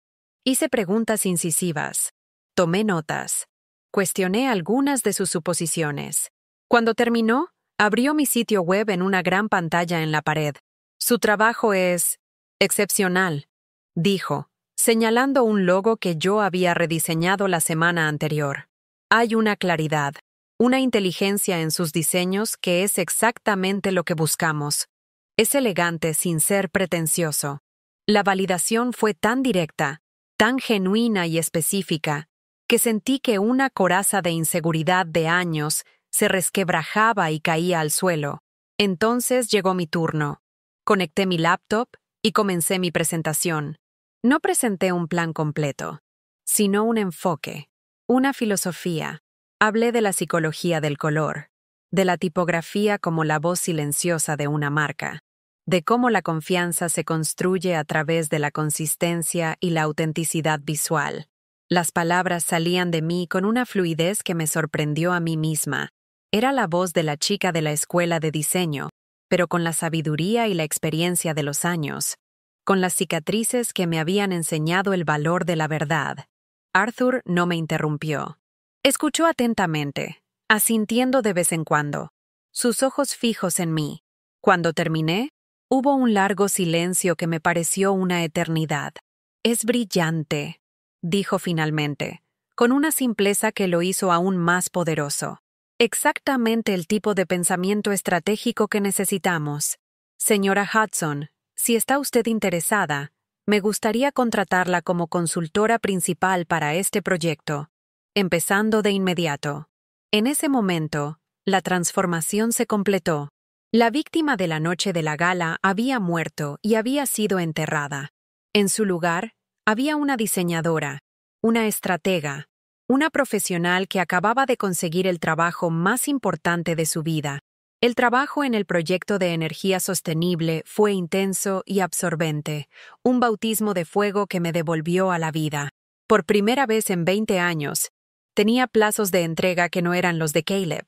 Hice preguntas incisivas. Tomé notas. Cuestioné algunas de sus suposiciones. Cuando terminó, abrió mi sitio web en una gran pantalla en la pared. Su trabajo es excepcional, dijo, señalando un logo que yo había rediseñado la semana anterior. Hay una claridad, una inteligencia en sus diseños que es exactamente lo que buscamos. Es elegante sin ser pretencioso. La validación fue tan directa, tan genuina y específica, que sentí que una coraza de inseguridad de años se resquebrajaba y caía al suelo. Entonces llegó mi turno. Conecté mi laptop y comencé mi presentación. No presenté un plan completo, sino un enfoque, una filosofía. Hablé de la psicología del color, de la tipografía como la voz silenciosa de una marca, de cómo la confianza se construye a través de la consistencia y la autenticidad visual. Las palabras salían de mí con una fluidez que me sorprendió a mí misma. Era la voz de la chica de la escuela de diseño, pero con la sabiduría y la experiencia de los años, con las cicatrices que me habían enseñado el valor de la verdad. Arthur no me interrumpió. Escuchó atentamente, asintiendo de vez en cuando, sus ojos fijos en mí. Cuando terminé, hubo un largo silencio que me pareció una eternidad. Es brillante, dijo finalmente, con una simpleza que lo hizo aún más poderoso. Exactamente el tipo de pensamiento estratégico que necesitamos. Señora Hudson, si está usted interesada, me gustaría contratarla como consultora principal para este proyecto, empezando de inmediato. En ese momento, la transformación se completó. La víctima de la noche de la gala había muerto y había sido enterrada. En su lugar, había una diseñadora, una estratega, una profesional que acababa de conseguir el trabajo más importante de su vida. El trabajo en el proyecto de energía sostenible fue intenso y absorbente, un bautismo de fuego que me devolvió a la vida. Por primera vez en 20 años, tenía plazos de entrega que no eran los de Caleb.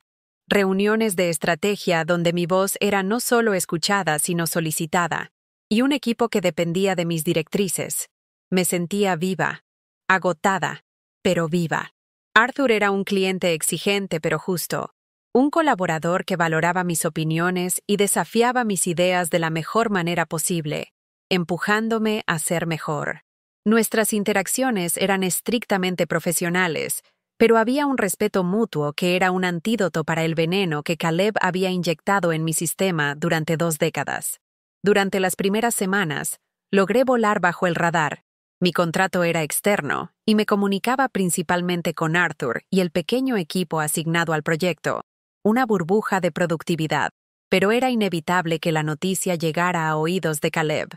Reuniones de estrategia donde mi voz era no solo escuchada, sino solicitada, y un equipo que dependía de mis directrices. Me sentía viva, agotada, pero viva. Arthur era un cliente exigente pero justo, un colaborador que valoraba mis opiniones y desafiaba mis ideas de la mejor manera posible, empujándome a ser mejor. Nuestras interacciones eran estrictamente profesionales, pero había un respeto mutuo que era un antídoto para el veneno que Caleb había inyectado en mi sistema durante 2 décadas. Durante las primeras semanas, logré volar bajo el radar. Mi contrato era externo y me comunicaba principalmente con Arthur y el pequeño equipo asignado al proyecto, una burbuja de productividad, pero era inevitable que la noticia llegara a oídos de Caleb.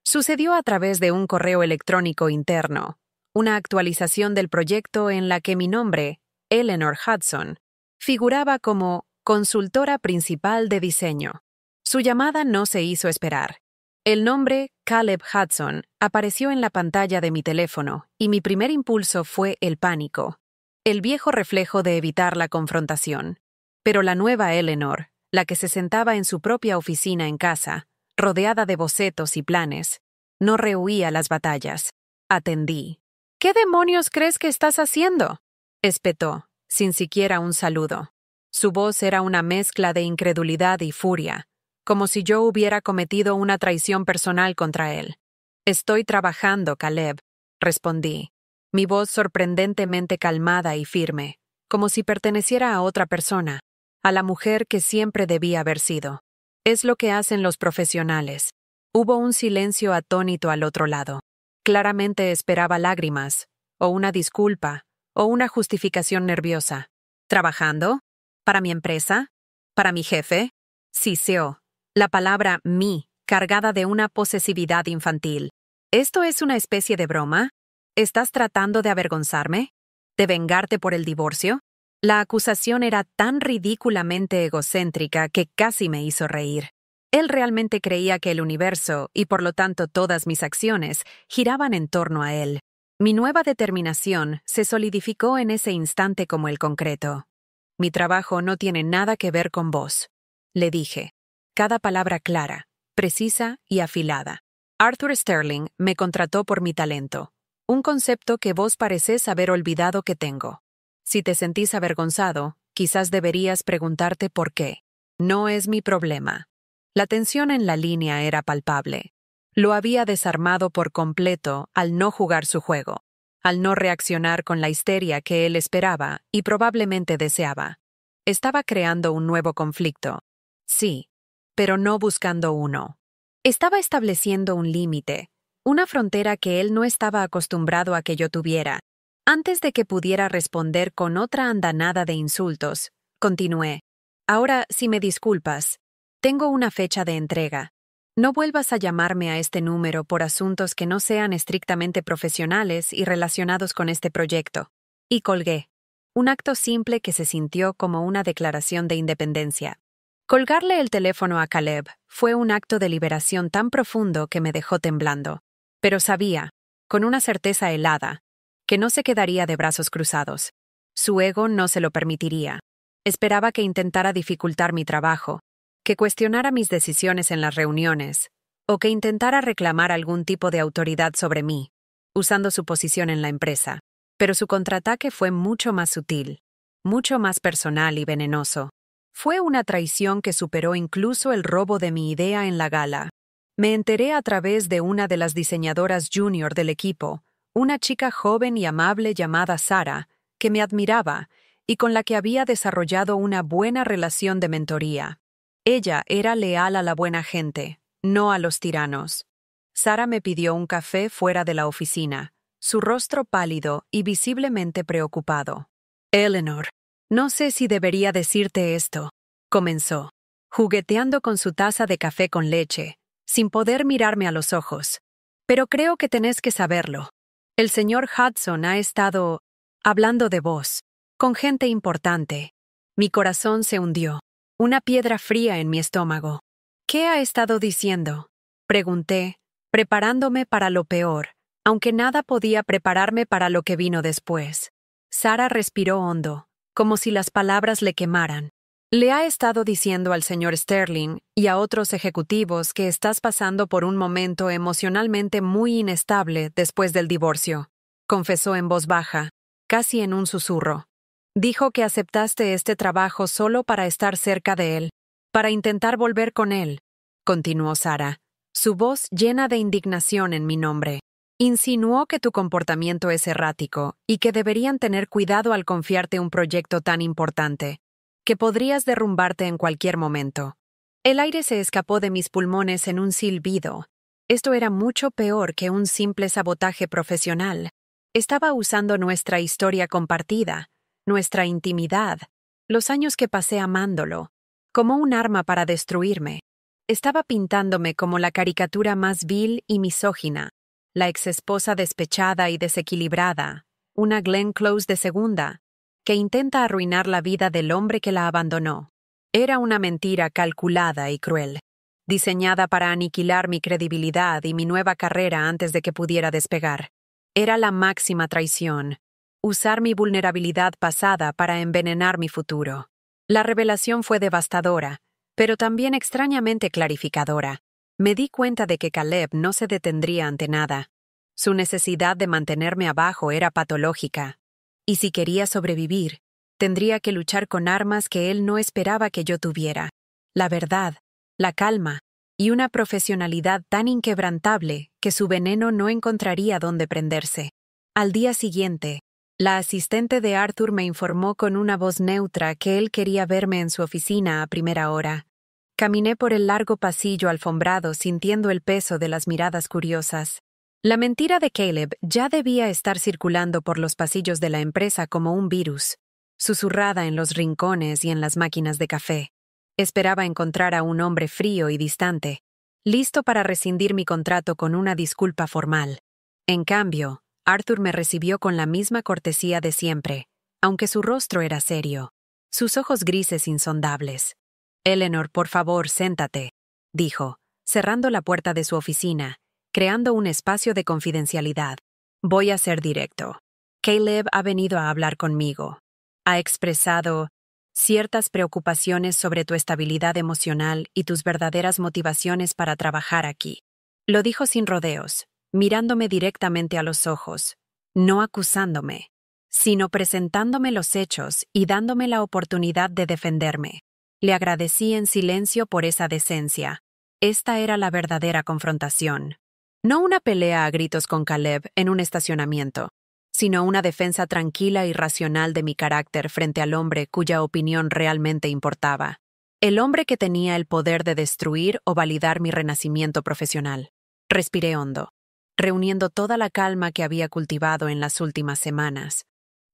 Sucedió a través de un correo electrónico interno, una actualización del proyecto en la que mi nombre, Eleanor Hudson, figuraba como consultora principal de diseño. Su llamada no se hizo esperar. El nombre Caleb Hudson apareció en la pantalla de mi teléfono y mi primer impulso fue el pánico, el viejo reflejo de evitar la confrontación. Pero la nueva Eleanor, la que se sentaba en su propia oficina en casa, rodeada de bocetos y planes, no rehuía las batallas. Atendí. ¿Qué demonios crees que estás haciendo?, espetó, sin siquiera un saludo. Su voz era una mezcla de incredulidad y furia, como si yo hubiera cometido una traición personal contra él. Estoy trabajando, Caleb, respondí, mi voz sorprendentemente calmada y firme, como si perteneciera a otra persona, a la mujer que siempre debía haber sido. Es lo que hacen los profesionales. Hubo un silencio atónito al otro lado. Claramente esperaba lágrimas, o una disculpa, o una justificación nerviosa. ¿Trabajando? ¿Para mi empresa? ¿Para mi jefe? Siseó. La palabra mi, cargada de una posesividad infantil. ¿Esto es una especie de broma? ¿Estás tratando de avergonzarme? ¿De vengarte por el divorcio? La acusación era tan ridículamente egocéntrica que casi me hizo reír. Él realmente creía que el universo, y por lo tanto todas mis acciones, giraban en torno a él. Mi nueva determinación se solidificó en ese instante como el concreto. Mi trabajo no tiene nada que ver con vos, le dije. Cada palabra clara, precisa y afilada. Arthur Sterling me contrató por mi talento, un concepto que vos parecés haber olvidado que tengo. Si te sentís avergonzado, quizás deberías preguntarte por qué. No es mi problema. La tensión en la línea era palpable. Lo había desarmado por completo al no jugar su juego, al no reaccionar con la histeria que él esperaba y probablemente deseaba. Estaba creando un nuevo conflicto. Sí, pero no buscando uno. Estaba estableciendo un límite, una frontera que él no estaba acostumbrado a que yo tuviera. Antes de que pudiera responder con otra andanada de insultos, continué. Ahora, si me disculpas, tengo una fecha de entrega. No vuelvas a llamarme a este número por asuntos que no sean estrictamente profesionales y relacionados con este proyecto. Y colgué. Un acto simple que se sintió como una declaración de independencia. Colgarle el teléfono a Caleb fue un acto de liberación tan profundo que me dejó temblando. Pero sabía, con una certeza helada, que no se quedaría de brazos cruzados. Su ego no se lo permitiría. Esperaba que intentara dificultar mi trabajo, que cuestionara mis decisiones en las reuniones, o que intentara reclamar algún tipo de autoridad sobre mí, usando su posición en la empresa. Pero su contraataque fue mucho más sutil, mucho más personal y venenoso. Fue una traición que superó incluso el robo de mi idea en la gala. Me enteré a través de una de las diseñadoras junior del equipo, una chica joven y amable llamada Sara, que me admiraba y con la que había desarrollado una buena relación de mentoría. Ella era leal a la buena gente, no a los tiranos. Sara me pidió un café fuera de la oficina, su rostro pálido y visiblemente preocupado. Eleanor, no sé si debería decirte esto, comenzó, jugueteando con su taza de café con leche, sin poder mirarme a los ojos. Pero creo que tenés que saberlo. El señor Hudson ha estado hablando de vos, con gente importante. Mi corazón se hundió, una piedra fría en mi estómago. ¿Qué ha estado diciendo?, pregunté, preparándome para lo peor, aunque nada podía prepararme para lo que vino después. Sara respiró hondo, como si las palabras le quemaran. Le ha estado diciendo al señor Sterling y a otros ejecutivos que estás pasando por un momento emocionalmente muy inestable después del divorcio, confesó en voz baja, casi en un susurro. Dijo que aceptaste este trabajo solo para estar cerca de él, para intentar volver con él, continuó Sara, su voz llena de indignación en mi nombre. Insinuó que tu comportamiento es errático y que deberían tener cuidado al confiarte un proyecto tan importante, que podrías derrumbarte en cualquier momento. El aire se escapó de mis pulmones en un silbido. Esto era mucho peor que un simple sabotaje profesional. Estaba usando nuestra historia compartida, nuestra intimidad, los años que pasé amándolo, como un arma para destruirme. Estaba pintándome como la caricatura más vil y misógina, la exesposa despechada y desequilibrada, una Glenn Close de segunda, que intenta arruinar la vida del hombre que la abandonó. Era una mentira calculada y cruel, diseñada para aniquilar mi credibilidad y mi nueva carrera antes de que pudiera despegar. Era la máxima traición, usar mi vulnerabilidad pasada para envenenar mi futuro. La revelación fue devastadora, pero también extrañamente clarificadora. Me di cuenta de que Caleb no se detendría ante nada. Su necesidad de mantenerme abajo era patológica. Y si quería sobrevivir, tendría que luchar con armas que él no esperaba que yo tuviera. La verdad, la calma y una profesionalidad tan inquebrantable que su veneno no encontraría dónde prenderse. Al día siguiente, La asistente de Arthur me informó con una voz neutra que él quería verme en su oficina a primera hora. Caminé por el largo pasillo alfombrado sintiendo el peso de las miradas curiosas. La mentira de Caleb ya debía estar circulando por los pasillos de la empresa como un virus, susurrada en los rincones y en las máquinas de café. Esperaba encontrar a un hombre frío y distante, listo para rescindir mi contrato con una disculpa formal. En cambio, Arthur me recibió con la misma cortesía de siempre, aunque su rostro era serio, sus ojos grises insondables. «Eleanor, por favor, siéntate», dijo, cerrando la puerta de su oficina, creando un espacio de confidencialidad. «Voy a ser directo. Caleb ha venido a hablar conmigo. Ha expresado ciertas preocupaciones sobre tu estabilidad emocional y tus verdaderas motivaciones para trabajar aquí». Lo dijo sin rodeos, mirándome directamente a los ojos, no acusándome, sino presentándome los hechos y dándome la oportunidad de defenderme. Le agradecí en silencio por esa decencia. Esta era la verdadera confrontación. No una pelea a gritos con Caleb en un estacionamiento, sino una defensa tranquila y racional de mi carácter frente al hombre cuya opinión realmente importaba. El hombre que tenía el poder de destruir o validar mi renacimiento profesional. Respiré hondo, reuniendo toda la calma que había cultivado en las últimas semanas.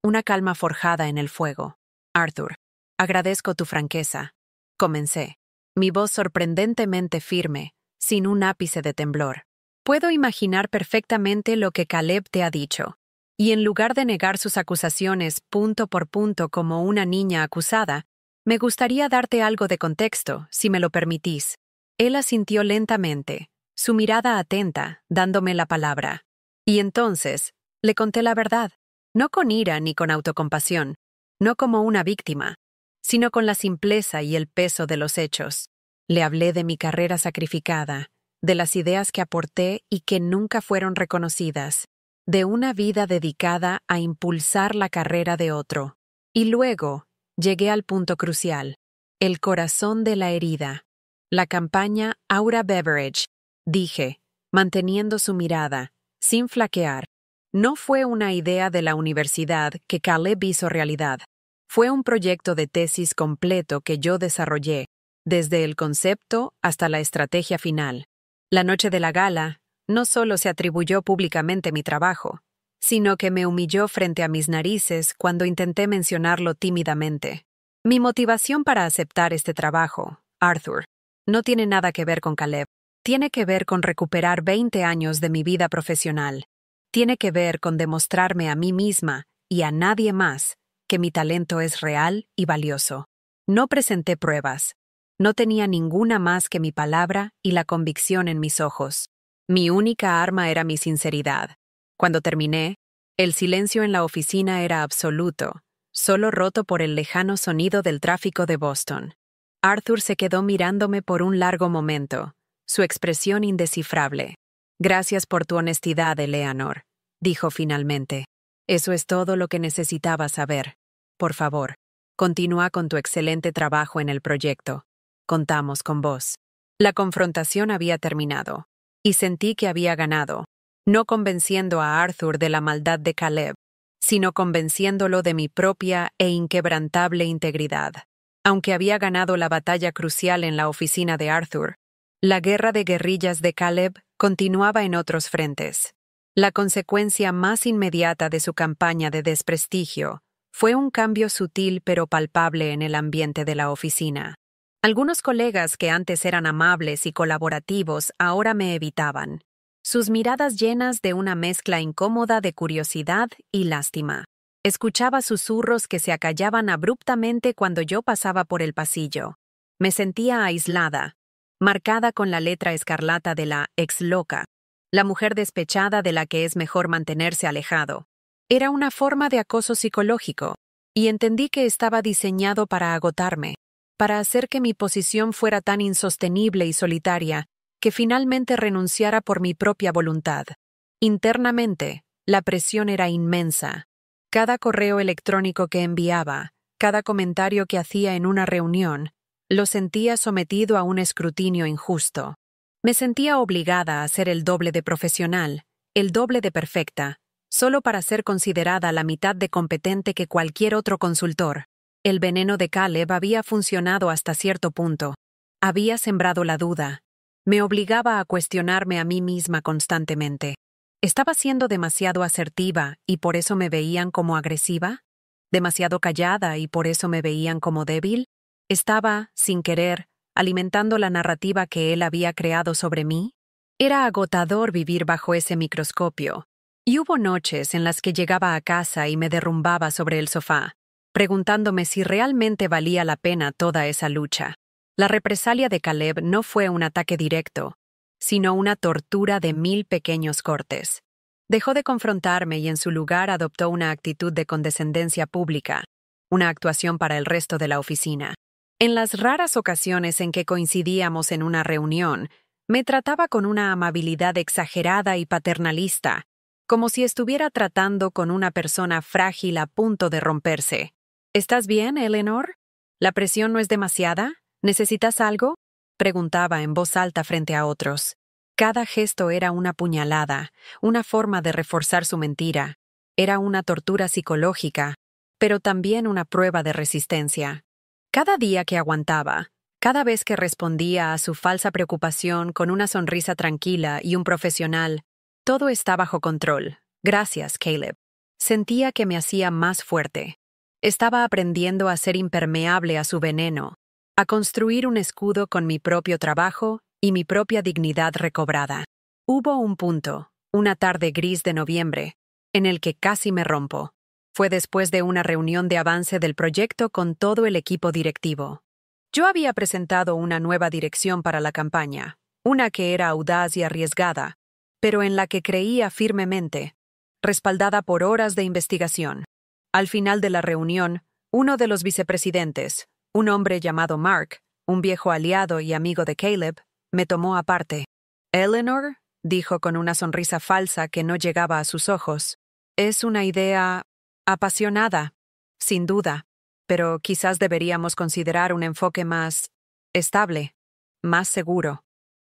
Una calma forjada en el fuego. «Arthur, agradezco tu franqueza», comencé, mi voz sorprendentemente firme, sin un ápice de temblor. «Puedo imaginar perfectamente lo que Caleb te ha dicho, y en lugar de negar sus acusaciones punto por punto como una niña acusada, me gustaría darte algo de contexto, si me lo permitís». Él asintió lentamente, su mirada atenta, dándome la palabra. Y entonces, le conté la verdad, no con ira ni con autocompasión, no como una víctima, sino con la simpleza y el peso de los hechos. Le hablé de mi carrera sacrificada, de las ideas que aporté y que nunca fueron reconocidas, de una vida dedicada a impulsar la carrera de otro. Y luego, llegué al punto crucial, el corazón de la herida. La campaña Aura Beverage, dije, manteniendo su mirada, sin flaquear. No fue una idea de la universidad que Caleb hizo realidad. Fue un proyecto de tesis completo que yo desarrollé, desde el concepto hasta la estrategia final. La noche de la gala, no solo se atribuyó públicamente mi trabajo, sino que me humilló frente a mis narices cuando intenté mencionarlo tímidamente. Mi motivación para aceptar este trabajo, Arthur, no tiene nada que ver con Caleb. Tiene que ver con recuperar 20 años de mi vida profesional. Tiene que ver con demostrarme a mí misma y a nadie más que mi talento es real y valioso. No presenté pruebas. No tenía ninguna más que mi palabra y la convicción en mis ojos. Mi única arma era mi sinceridad. Cuando terminé, el silencio en la oficina era absoluto, solo roto por el lejano sonido del tráfico de Boston. Arthur se quedó mirándome por un largo momento, su expresión indescifrable. «Gracias por tu honestidad, Eleanor», dijo finalmente. «Eso es todo lo que necesitaba saber. Por favor, continúa con tu excelente trabajo en el proyecto. Contamos con vos». La confrontación había terminado, y sentí que había ganado, no convenciendo a Arthur de la maldad de Caleb, sino convenciéndolo de mi propia e inquebrantable integridad. Aunque había ganado la batalla crucial en la oficina de Arthur, la guerra de guerrillas de Caleb continuaba en otros frentes. La consecuencia más inmediata de su campaña de desprestigio fue un cambio sutil pero palpable en el ambiente de la oficina. Algunos colegas que antes eran amables y colaborativos ahora me evitaban, sus miradas llenas de una mezcla incómoda de curiosidad y lástima. Escuchaba susurros que se acallaban abruptamente cuando yo pasaba por el pasillo. Me sentía aislada, marcada con la letra escarlata de la ex loca, la mujer despechada de la que es mejor mantenerse alejado. Era una forma de acoso psicológico, y entendí que estaba diseñado para agotarme, para hacer que mi posición fuera tan insostenible y solitaria que finalmente renunciara por mi propia voluntad. Internamente, la presión era inmensa. Cada correo electrónico que enviaba, cada comentario que hacía en una reunión, lo sentía sometido a un escrutinio injusto. Me sentía obligada a ser el doble de profesional, el doble de perfecta, solo para ser considerada la mitad de competente que cualquier otro consultor. El veneno de Caleb había funcionado hasta cierto punto. Había sembrado la duda. Me obligaba a cuestionarme a mí misma constantemente. ¿Estaba siendo demasiado asertiva y por eso me veían como agresiva? ¿Demasiado callada y por eso me veían como débil? ¿Estaba, sin querer, alimentando la narrativa que él había creado sobre mí? Era agotador vivir bajo ese microscopio, y hubo noches en las que llegaba a casa y me derrumbaba sobre el sofá, preguntándome si realmente valía la pena toda esa lucha. La represalia de Caleb no fue un ataque directo, sino una tortura de 1000 pequeños cortes. Dejó de confrontarme y en su lugar adoptó una actitud de condescendencia pública, una actuación para el resto de la oficina. En las raras ocasiones en que coincidíamos en una reunión, me trataba con una amabilidad exagerada y paternalista, como si estuviera tratando con una persona frágil a punto de romperse. ¿Estás bien, Eleanor? ¿La presión no es demasiada? ¿Necesitas algo? Preguntaba en voz alta frente a otros. Cada gesto era una puñalada, una forma de reforzar su mentira. Era una tortura psicológica, pero también una prueba de resistencia. Cada día que aguantaba, cada vez que respondía a su falsa preocupación con una sonrisa tranquila y un profesional, todo está bajo control. Gracias, Caleb. Sentía que me hacía más fuerte. Estaba aprendiendo a ser impermeable a su veneno, a construir un escudo con mi propio trabajo y mi propia dignidad recobrada. Hubo un punto, una tarde gris de noviembre, en el que casi me rompo. Fue después de una reunión de avance del proyecto con todo el equipo directivo. Yo había presentado una nueva dirección para la campaña, una que era audaz y arriesgada, pero en la que creía firmemente, respaldada por horas de investigación. Al final de la reunión, uno de los vicepresidentes, un hombre llamado Mark, un viejo aliado y amigo de Caleb, me tomó aparte. «Eleanor», dijo con una sonrisa falsa que no llegaba a sus ojos, «es una idea apasionada, sin duda, pero quizás deberíamos considerar un enfoque más estable, más seguro.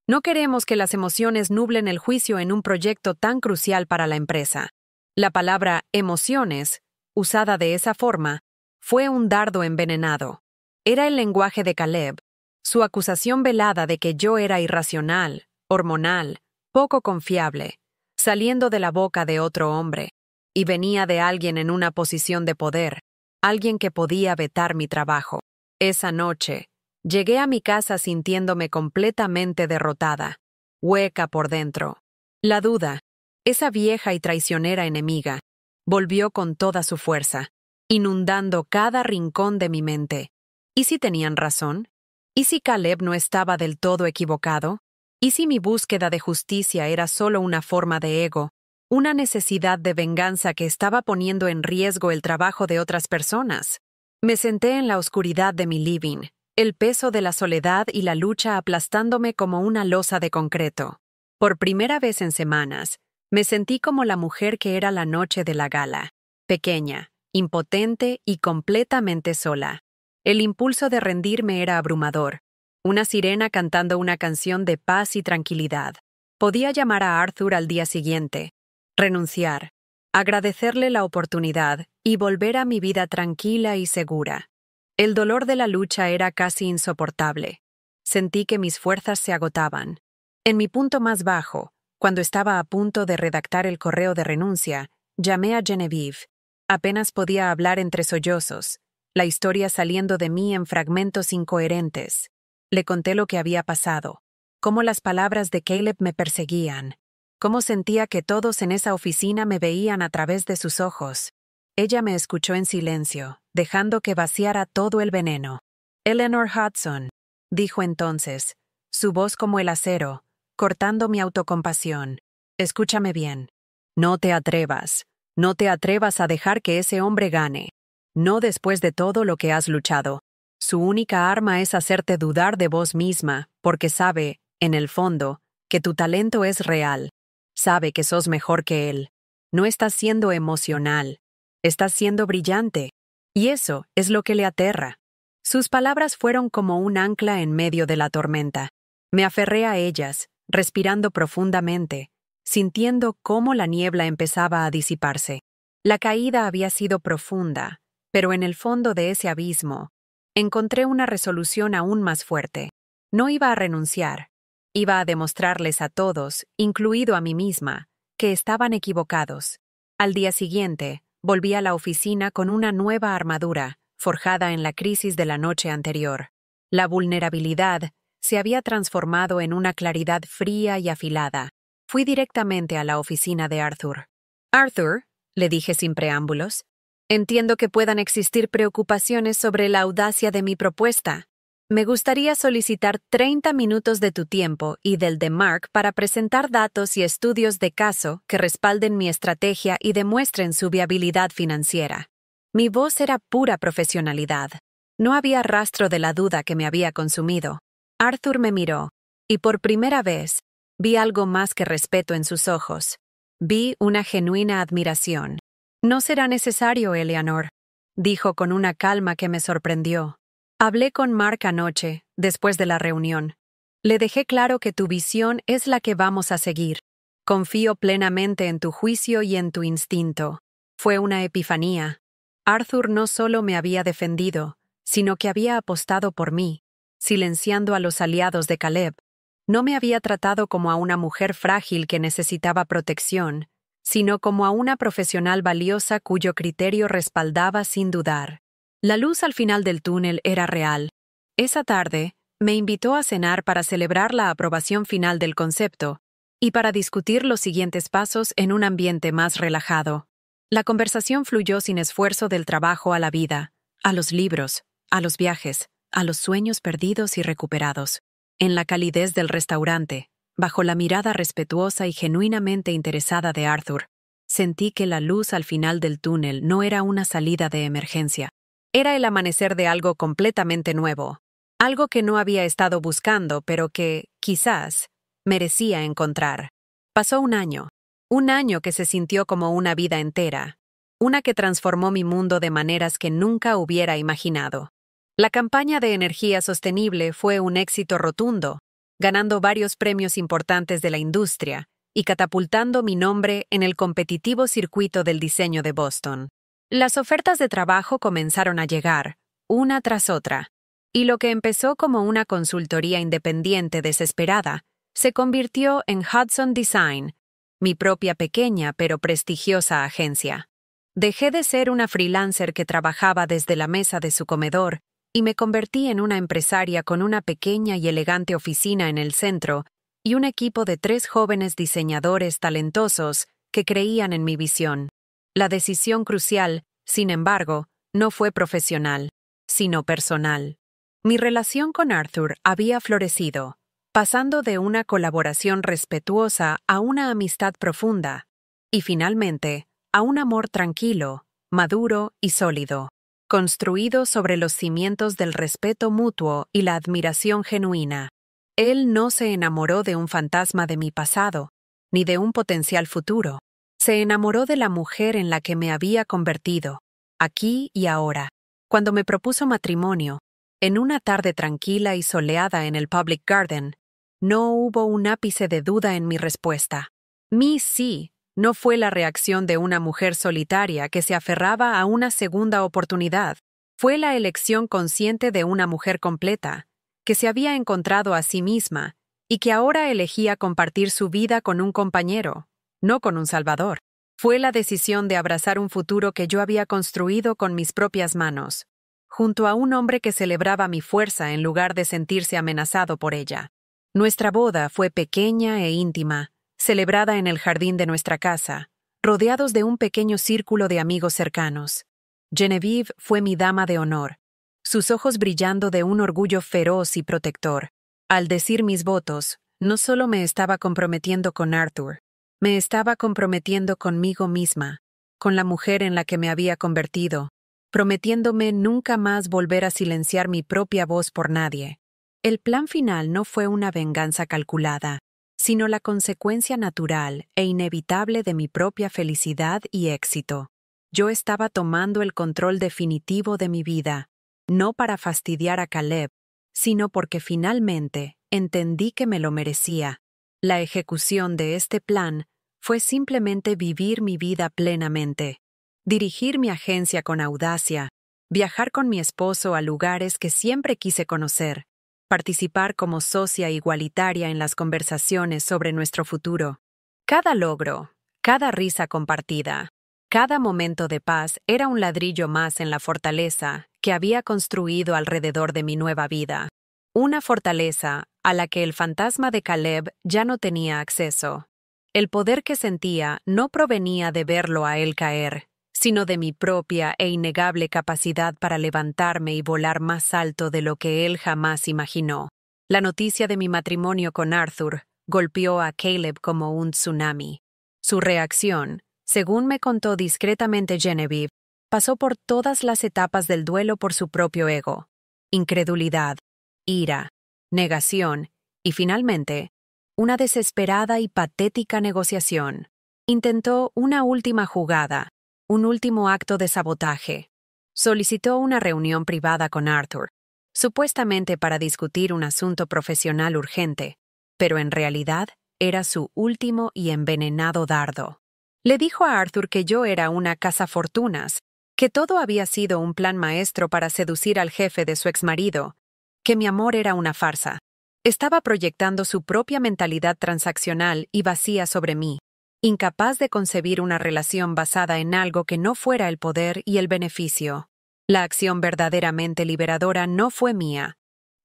No queremos que las emociones nublen el juicio en un proyecto tan crucial para la empresa». La palabra emociones, usada de esa forma, fue un dardo envenenado. Era el lenguaje de Caleb, su acusación velada de que yo era irracional, hormonal, poco confiable, saliendo de la boca de otro hombre, y venía de alguien en una posición de poder, alguien que podía vetar mi trabajo. Esa noche, llegué a mi casa sintiéndome completamente derrotada, hueca por dentro. La duda, esa vieja y traicionera enemiga, volvió con toda su fuerza, inundando cada rincón de mi mente. ¿Y si tenían razón? ¿Y si Caleb no estaba del todo equivocado? ¿Y si mi búsqueda de justicia era solo una forma de ego, una necesidad de venganza que estaba poniendo en riesgo el trabajo de otras personas? Me senté en la oscuridad de mi living, el peso de la soledad y la lucha aplastándome como una losa de concreto. Por primera vez en semanas, me sentí como la mujer que era la noche de la gala, pequeña, impotente y completamente sola. El impulso de rendirme era abrumador, una sirena cantando una canción de paz y tranquilidad. Podía llamar a Arthur al día siguiente, renunciar, agradecerle la oportunidad y volver a mi vida tranquila y segura. El dolor de la lucha era casi insoportable. Sentí que mis fuerzas se agotaban. En mi punto más bajo, cuando estaba a punto de redactar el correo de renuncia, llamé a Genevieve. Apenas podía hablar entre sollozos, la historia saliendo de mí en fragmentos incoherentes. Le conté lo que había pasado, cómo las palabras de Caleb me perseguían, cómo sentía que todos en esa oficina me veían a través de sus ojos. Ella me escuchó en silencio, dejando que vaciara todo el veneno. «Eleanor Hudson», dijo entonces, su voz como el acero, cortando mi autocompasión. «Escúchame bien. No te atrevas a dejar que ese hombre gane. No después de todo lo que has luchado. Su única arma es hacerte dudar de vos misma, porque sabe, en el fondo, que tu talento es real. Sabe que sos mejor que él. No estás siendo emocional. Estás siendo brillante. Y eso es lo que le aterra». Sus palabras fueron como un ancla en medio de la tormenta. Me aferré a ellas, respirando profundamente, sintiendo cómo la niebla empezaba a disiparse. La caída había sido profunda, pero en el fondo de ese abismo, encontré una resolución aún más fuerte. No iba a renunciar. Iba a demostrarles a todos, incluido a mí misma, que estaban equivocados. Al día siguiente, volví a la oficina con una nueva armadura, forjada en la crisis de la noche anterior. La vulnerabilidad se había transformado en una claridad fría y afilada. Fui directamente a la oficina de Arthur. «Arthur», le dije sin preámbulos, «entiendo que puedan existir preocupaciones sobre la audacia de mi propuesta. Me gustaría solicitar 30 minutos de tu tiempo y del de Mark para presentar datos y estudios de caso que respalden mi estrategia y demuestren su viabilidad financiera». Mi voz era pura profesionalidad. No había rastro de la duda que me había consumido. Arthur me miró, y por primera vez, vi algo más que respeto en sus ojos. Vi una genuina admiración. «No será necesario, Eleanor», dijo con una calma que me sorprendió. «Hablé con Mark anoche, después de la reunión. Le dejé claro que tu visión es la que vamos a seguir. Confío plenamente en tu juicio y en tu instinto». Fue una epifanía. Arthur no solo me había defendido, sino que había apostado por mí, silenciando a los aliados de Caleb. No me había tratado como a una mujer frágil que necesitaba protección, sino como a una profesional valiosa cuyo criterio respaldaba sin dudar. La luz al final del túnel era real. Esa tarde, me invitó a cenar para celebrar la aprobación final del concepto y para discutir los siguientes pasos en un ambiente más relajado. La conversación fluyó sin esfuerzo del trabajo a la vida, a los libros, a los viajes, a los sueños perdidos y recuperados. En la calidez del restaurante, bajo la mirada respetuosa y genuinamente interesada de Arthur, sentí que la luz al final del túnel no era una salida de emergencia. Era el amanecer de algo completamente nuevo, algo que no había estado buscando, pero que, quizás, merecía encontrar. Pasó un año que se sintió como una vida entera, una que transformó mi mundo de maneras que nunca hubiera imaginado. La campaña de energía sostenible fue un éxito rotundo, ganando varios premios importantes de la industria y catapultando mi nombre en el competitivo circuito del diseño de Boston. Las ofertas de trabajo comenzaron a llegar, una tras otra, y lo que empezó como una consultoría independiente desesperada se convirtió en Hudson Design, mi propia pequeña pero prestigiosa agencia. Dejé de ser una freelancer que trabajaba desde la mesa de su comedor y me convertí en una empresaria con una pequeña y elegante oficina en el centro y un equipo de 3 jóvenes diseñadores talentosos que creían en mi visión. La decisión crucial, sin embargo, no fue profesional, sino personal. Mi relación con Arthur había florecido, pasando de una colaboración respetuosa a una amistad profunda, y finalmente, a un amor tranquilo, maduro y sólido, construido sobre los cimientos del respeto mutuo y la admiración genuina. Él no se enamoró de un fantasma de mi pasado, ni de un potencial futuro. Se enamoró de la mujer en la que me había convertido, aquí y ahora. Cuando me propuso matrimonio, en una tarde tranquila y soleada en el Public Garden, no hubo un ápice de duda en mi respuesta. Mi sí no fue la reacción de una mujer solitaria que se aferraba a una segunda oportunidad. Fue la elección consciente de una mujer completa, que se había encontrado a sí misma y que ahora elegía compartir su vida con un compañero, no con un salvador. Fue la decisión de abrazar un futuro que yo había construido con mis propias manos, junto a un hombre que celebraba mi fuerza en lugar de sentirse amenazado por ella. Nuestra boda fue pequeña e íntima, celebrada en el jardín de nuestra casa, rodeados de un pequeño círculo de amigos cercanos. Genevieve fue mi dama de honor, sus ojos brillando de un orgullo feroz y protector. Al decir mis votos, no solo me estaba comprometiendo con Arthur, me estaba comprometiendo conmigo misma, con la mujer en la que me había convertido, prometiéndome nunca más volver a silenciar mi propia voz por nadie. El plan final no fue una venganza calculada, sino la consecuencia natural e inevitable de mi propia felicidad y éxito. Yo estaba tomando el control definitivo de mi vida, no para fastidiar a Caleb, sino porque finalmente entendí que me lo merecía. La ejecución de este plan fue simplemente vivir mi vida plenamente, dirigir mi agencia con audacia, viajar con mi esposo a lugares que siempre quise conocer, participar como socia igualitaria en las conversaciones sobre nuestro futuro. Cada logro, cada risa compartida, cada momento de paz era un ladrillo más en la fortaleza que había construido alrededor de mi nueva vida. Una fortaleza a la que el fantasma de Caleb ya no tenía acceso. El poder que sentía no provenía de verlo a él caer, sino de mi propia e innegable capacidad para levantarme y volar más alto de lo que él jamás imaginó. La noticia de mi matrimonio con Arthur golpeó a Caleb como un tsunami. Su reacción, según me contó discretamente Genevieve, pasó por todas las etapas del duelo por su propio ego: incredulidad, ira, negación y, finalmente, una desesperada y patética negociación. Intentó una última jugada, un último acto de sabotaje. Solicitó una reunión privada con Arthur, supuestamente para discutir un asunto profesional urgente, pero en realidad era su último y envenenado dardo. Le dijo a Arthur que yo era una cazafortunas, que todo había sido un plan maestro para seducir al jefe de su exmarido, que mi amor era una farsa. Estaba proyectando su propia mentalidad transaccional y vacía sobre mí, incapaz de concebir una relación basada en algo que no fuera el poder y el beneficio. La acción verdaderamente liberadora no fue mía,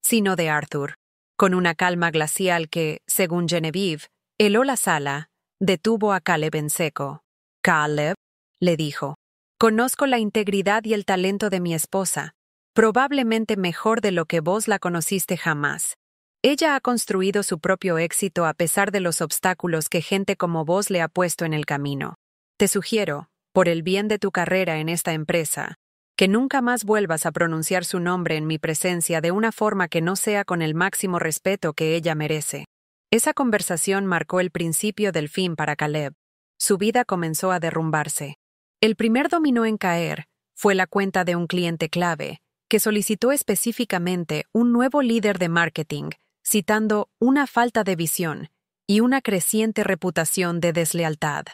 sino de Arthur. Con una calma glacial que, según Genevieve, heló la sala, detuvo a Caleb en seco. «Caleb», le dijo, «conozco la integridad y el talento de mi esposa, probablemente mejor de lo que vos la conociste jamás. Ella ha construido su propio éxito a pesar de los obstáculos que gente como vos le ha puesto en el camino. Te sugiero, por el bien de tu carrera en esta empresa, que nunca más vuelvas a pronunciar su nombre en mi presencia de una forma que no sea con el máximo respeto que ella merece». Esa conversación marcó el principio del fin para Caleb. Su vida comenzó a derrumbarse. El primer dominó en caer fue la cuenta de un cliente clave, que solicitó específicamente un nuevo líder de marketing, citando una falta de visión y una creciente reputación de deslealtad.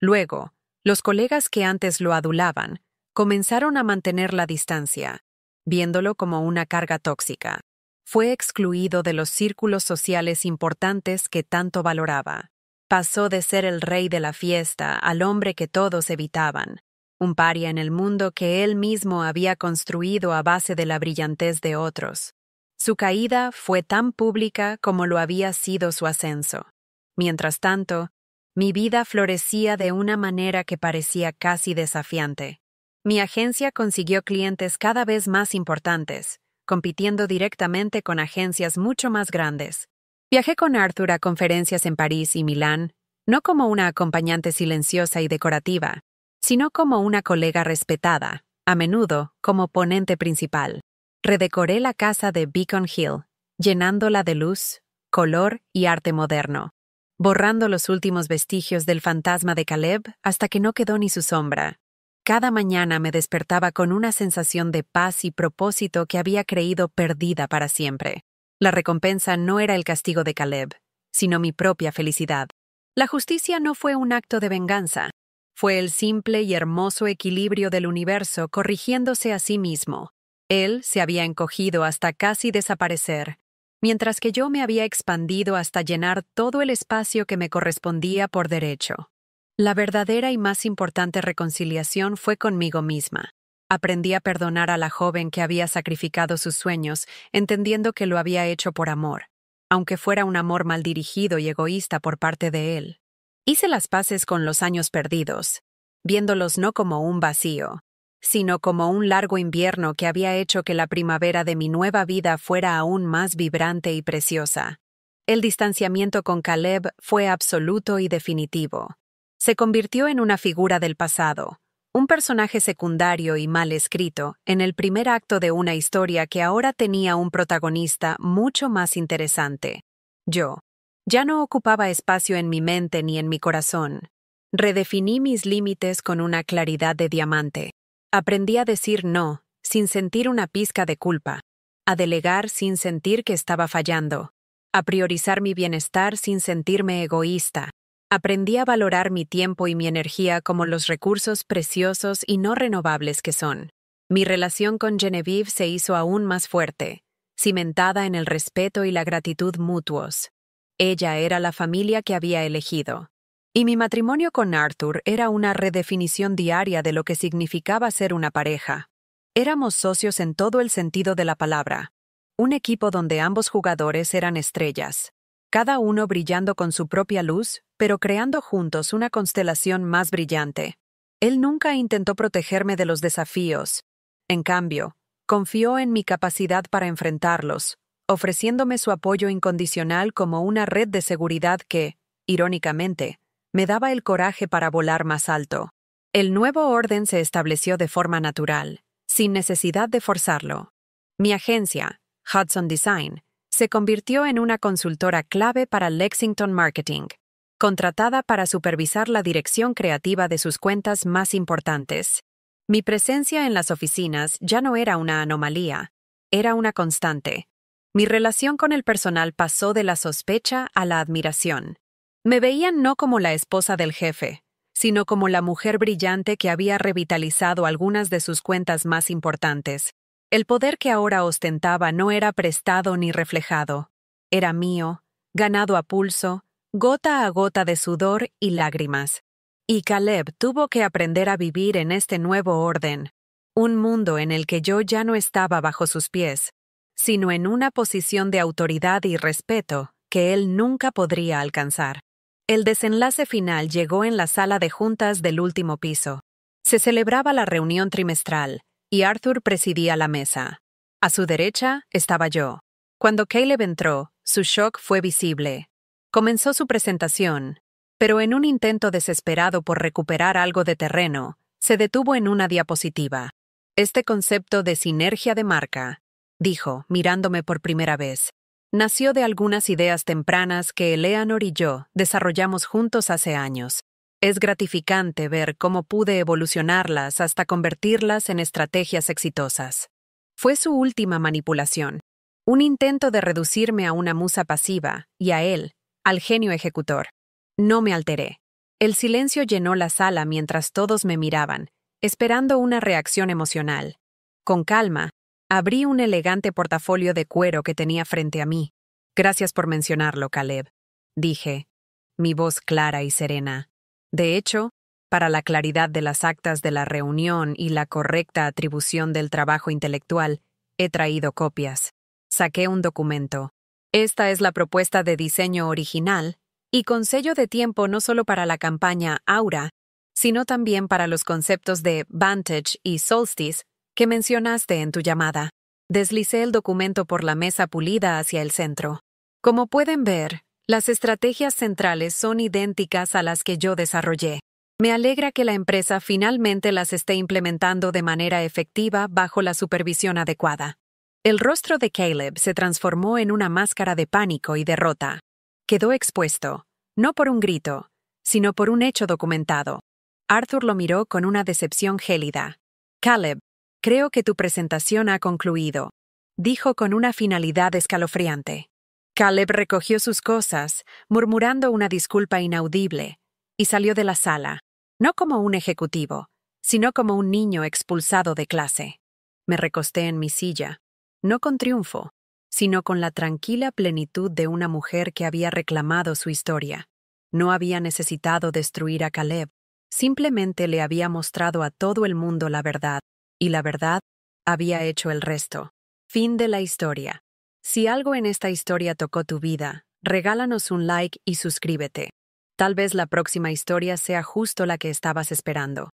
Luego, los colegas que antes lo adulaban comenzaron a mantener la distancia, viéndolo como una carga tóxica. Fue excluido de los círculos sociales importantes que tanto valoraba. Pasó de ser el rey de la fiesta al hombre que todos evitaban, un paria en el mundo que él mismo había construido a base de la brillantez de otros. Su caída fue tan pública como lo había sido su ascenso. Mientras tanto, mi vida florecía de una manera que parecía casi desafiante. Mi agencia consiguió clientes cada vez más importantes, compitiendo directamente con agencias mucho más grandes. Viajé con Arthur a conferencias en París y Milán, no como una acompañante silenciosa y decorativa, sino como una colega respetada, a menudo como ponente principal. Redecoré la casa de Beacon Hill, llenándola de luz, color y arte moderno, borrando los últimos vestigios del fantasma de Caleb hasta que no quedó ni su sombra. Cada mañana me despertaba con una sensación de paz y propósito que había creído perdida para siempre. La recompensa no era el castigo de Caleb, sino mi propia felicidad. La justicia no fue un acto de venganza, fue el simple y hermoso equilibrio del universo corrigiéndose a sí mismo. Él se había encogido hasta casi desaparecer, mientras que yo me había expandido hasta llenar todo el espacio que me correspondía por derecho. La verdadera y más importante reconciliación fue conmigo misma. Aprendí a perdonar a la joven que había sacrificado sus sueños, entendiendo que lo había hecho por amor, aunque fuera un amor mal dirigido y egoísta por parte de él. Hice las paces con los años perdidos, viéndolos no como un vacío, sino como un largo invierno que había hecho que la primavera de mi nueva vida fuera aún más vibrante y preciosa. El distanciamiento con Caleb fue absoluto y definitivo. Se convirtió en una figura del pasado, un personaje secundario y mal escrito en el primer acto de una historia que ahora tenía un protagonista mucho más interesante. Yo. Ya no ocupaba espacio en mi mente ni en mi corazón. Redefiní mis límites con una claridad de diamante. Aprendí a decir no, sin sentir una pizca de culpa, a delegar sin sentir que estaba fallando, a priorizar mi bienestar sin sentirme egoísta, Aprendí a valorar mi tiempo y mi energía como los recursos preciosos y no renovables que son. Mi relación con Genevieve se hizo aún más fuerte, cimentada en el respeto y la gratitud mutuos. Ella era la familia que había elegido. Y mi matrimonio con Arthur era una redefinición diaria de lo que significaba ser una pareja. Éramos socios en todo el sentido de la palabra. Un equipo donde ambos jugadores eran estrellas, cada uno brillando con su propia luz, pero creando juntos una constelación más brillante. Él nunca intentó protegerme de los desafíos. En cambio, confió en mi capacidad para enfrentarlos, ofreciéndome su apoyo incondicional como una red de seguridad que, irónicamente, me daba el coraje para volar más alto. El nuevo orden se estableció de forma natural, sin necesidad de forzarlo. Mi agencia, Hudson Design, se convirtió en una consultora clave para Lexington Marketing, contratada para supervisar la dirección creativa de sus cuentas más importantes. Mi presencia en las oficinas ya no era una anomalía, era una constante. Mi relación con el personal pasó de la sospecha a la admiración. Me veían no como la esposa del jefe, sino como la mujer brillante que había revitalizado algunas de sus cuentas más importantes. El poder que ahora ostentaba no era prestado ni reflejado. Era mío, ganado a pulso, gota a gota de sudor y lágrimas. Y Caleb tuvo que aprender a vivir en este nuevo orden, un mundo en el que yo ya no estaba bajo sus pies, sino en una posición de autoridad y respeto que él nunca podría alcanzar. El desenlace final llegó en la sala de juntas del último piso. Se celebraba la reunión trimestral, y Arthur presidía la mesa. A su derecha estaba yo. Cuando Caleb entró, su shock fue visible. Comenzó su presentación, pero en un intento desesperado por recuperar algo de terreno, se detuvo en una diapositiva. Este concepto de sinergia de marca, dijo, mirándome por primera vez, nació de algunas ideas tempranas que Eleanor y yo desarrollamos juntos hace años. Es gratificante ver cómo pude evolucionarlas hasta convertirlas en estrategias exitosas. Fue su última manipulación, un intento de reducirme a una musa pasiva y a él, al genio ejecutor. No me alteré. El silencio llenó la sala mientras todos me miraban, esperando una reacción emocional. Con calma, abrí un elegante portafolio de cuero que tenía frente a mí. Gracias por mencionarlo, Caleb, dije, mi voz clara y serena. De hecho, para la claridad de las actas de la reunión y la correcta atribución del trabajo intelectual, he traído copias. Saqué un documento. Esta es la propuesta de diseño original, y con sello de tiempo no solo para la campaña Aura, sino también para los conceptos de Vantage y Solstice que mencionaste en tu llamada. Deslicé el documento por la mesa pulida hacia el centro. Como pueden ver, las estrategias centrales son idénticas a las que yo desarrollé. Me alegra que la empresa finalmente las esté implementando de manera efectiva bajo la supervisión adecuada. El rostro de Caleb se transformó en una máscara de pánico y derrota. Quedó expuesto, no por un grito, sino por un hecho documentado. Arthur lo miró con una decepción gélida. Caleb, creo que tu presentación ha concluido, dijo con una finalidad escalofriante. Caleb recogió sus cosas, murmurando una disculpa inaudible, y salió de la sala, no como un ejecutivo, sino como un niño expulsado de clase. Me recosté en mi silla, no con triunfo, sino con la tranquila plenitud de una mujer que había reclamado su historia. No había necesitado destruir a Caleb, simplemente le había mostrado a todo el mundo la verdad, y la verdad había hecho el resto. Fin de la historia. Si algo en esta historia tocó tu vida, regálanos un like y suscríbete. Tal vez la próxima historia sea justo la que estabas esperando.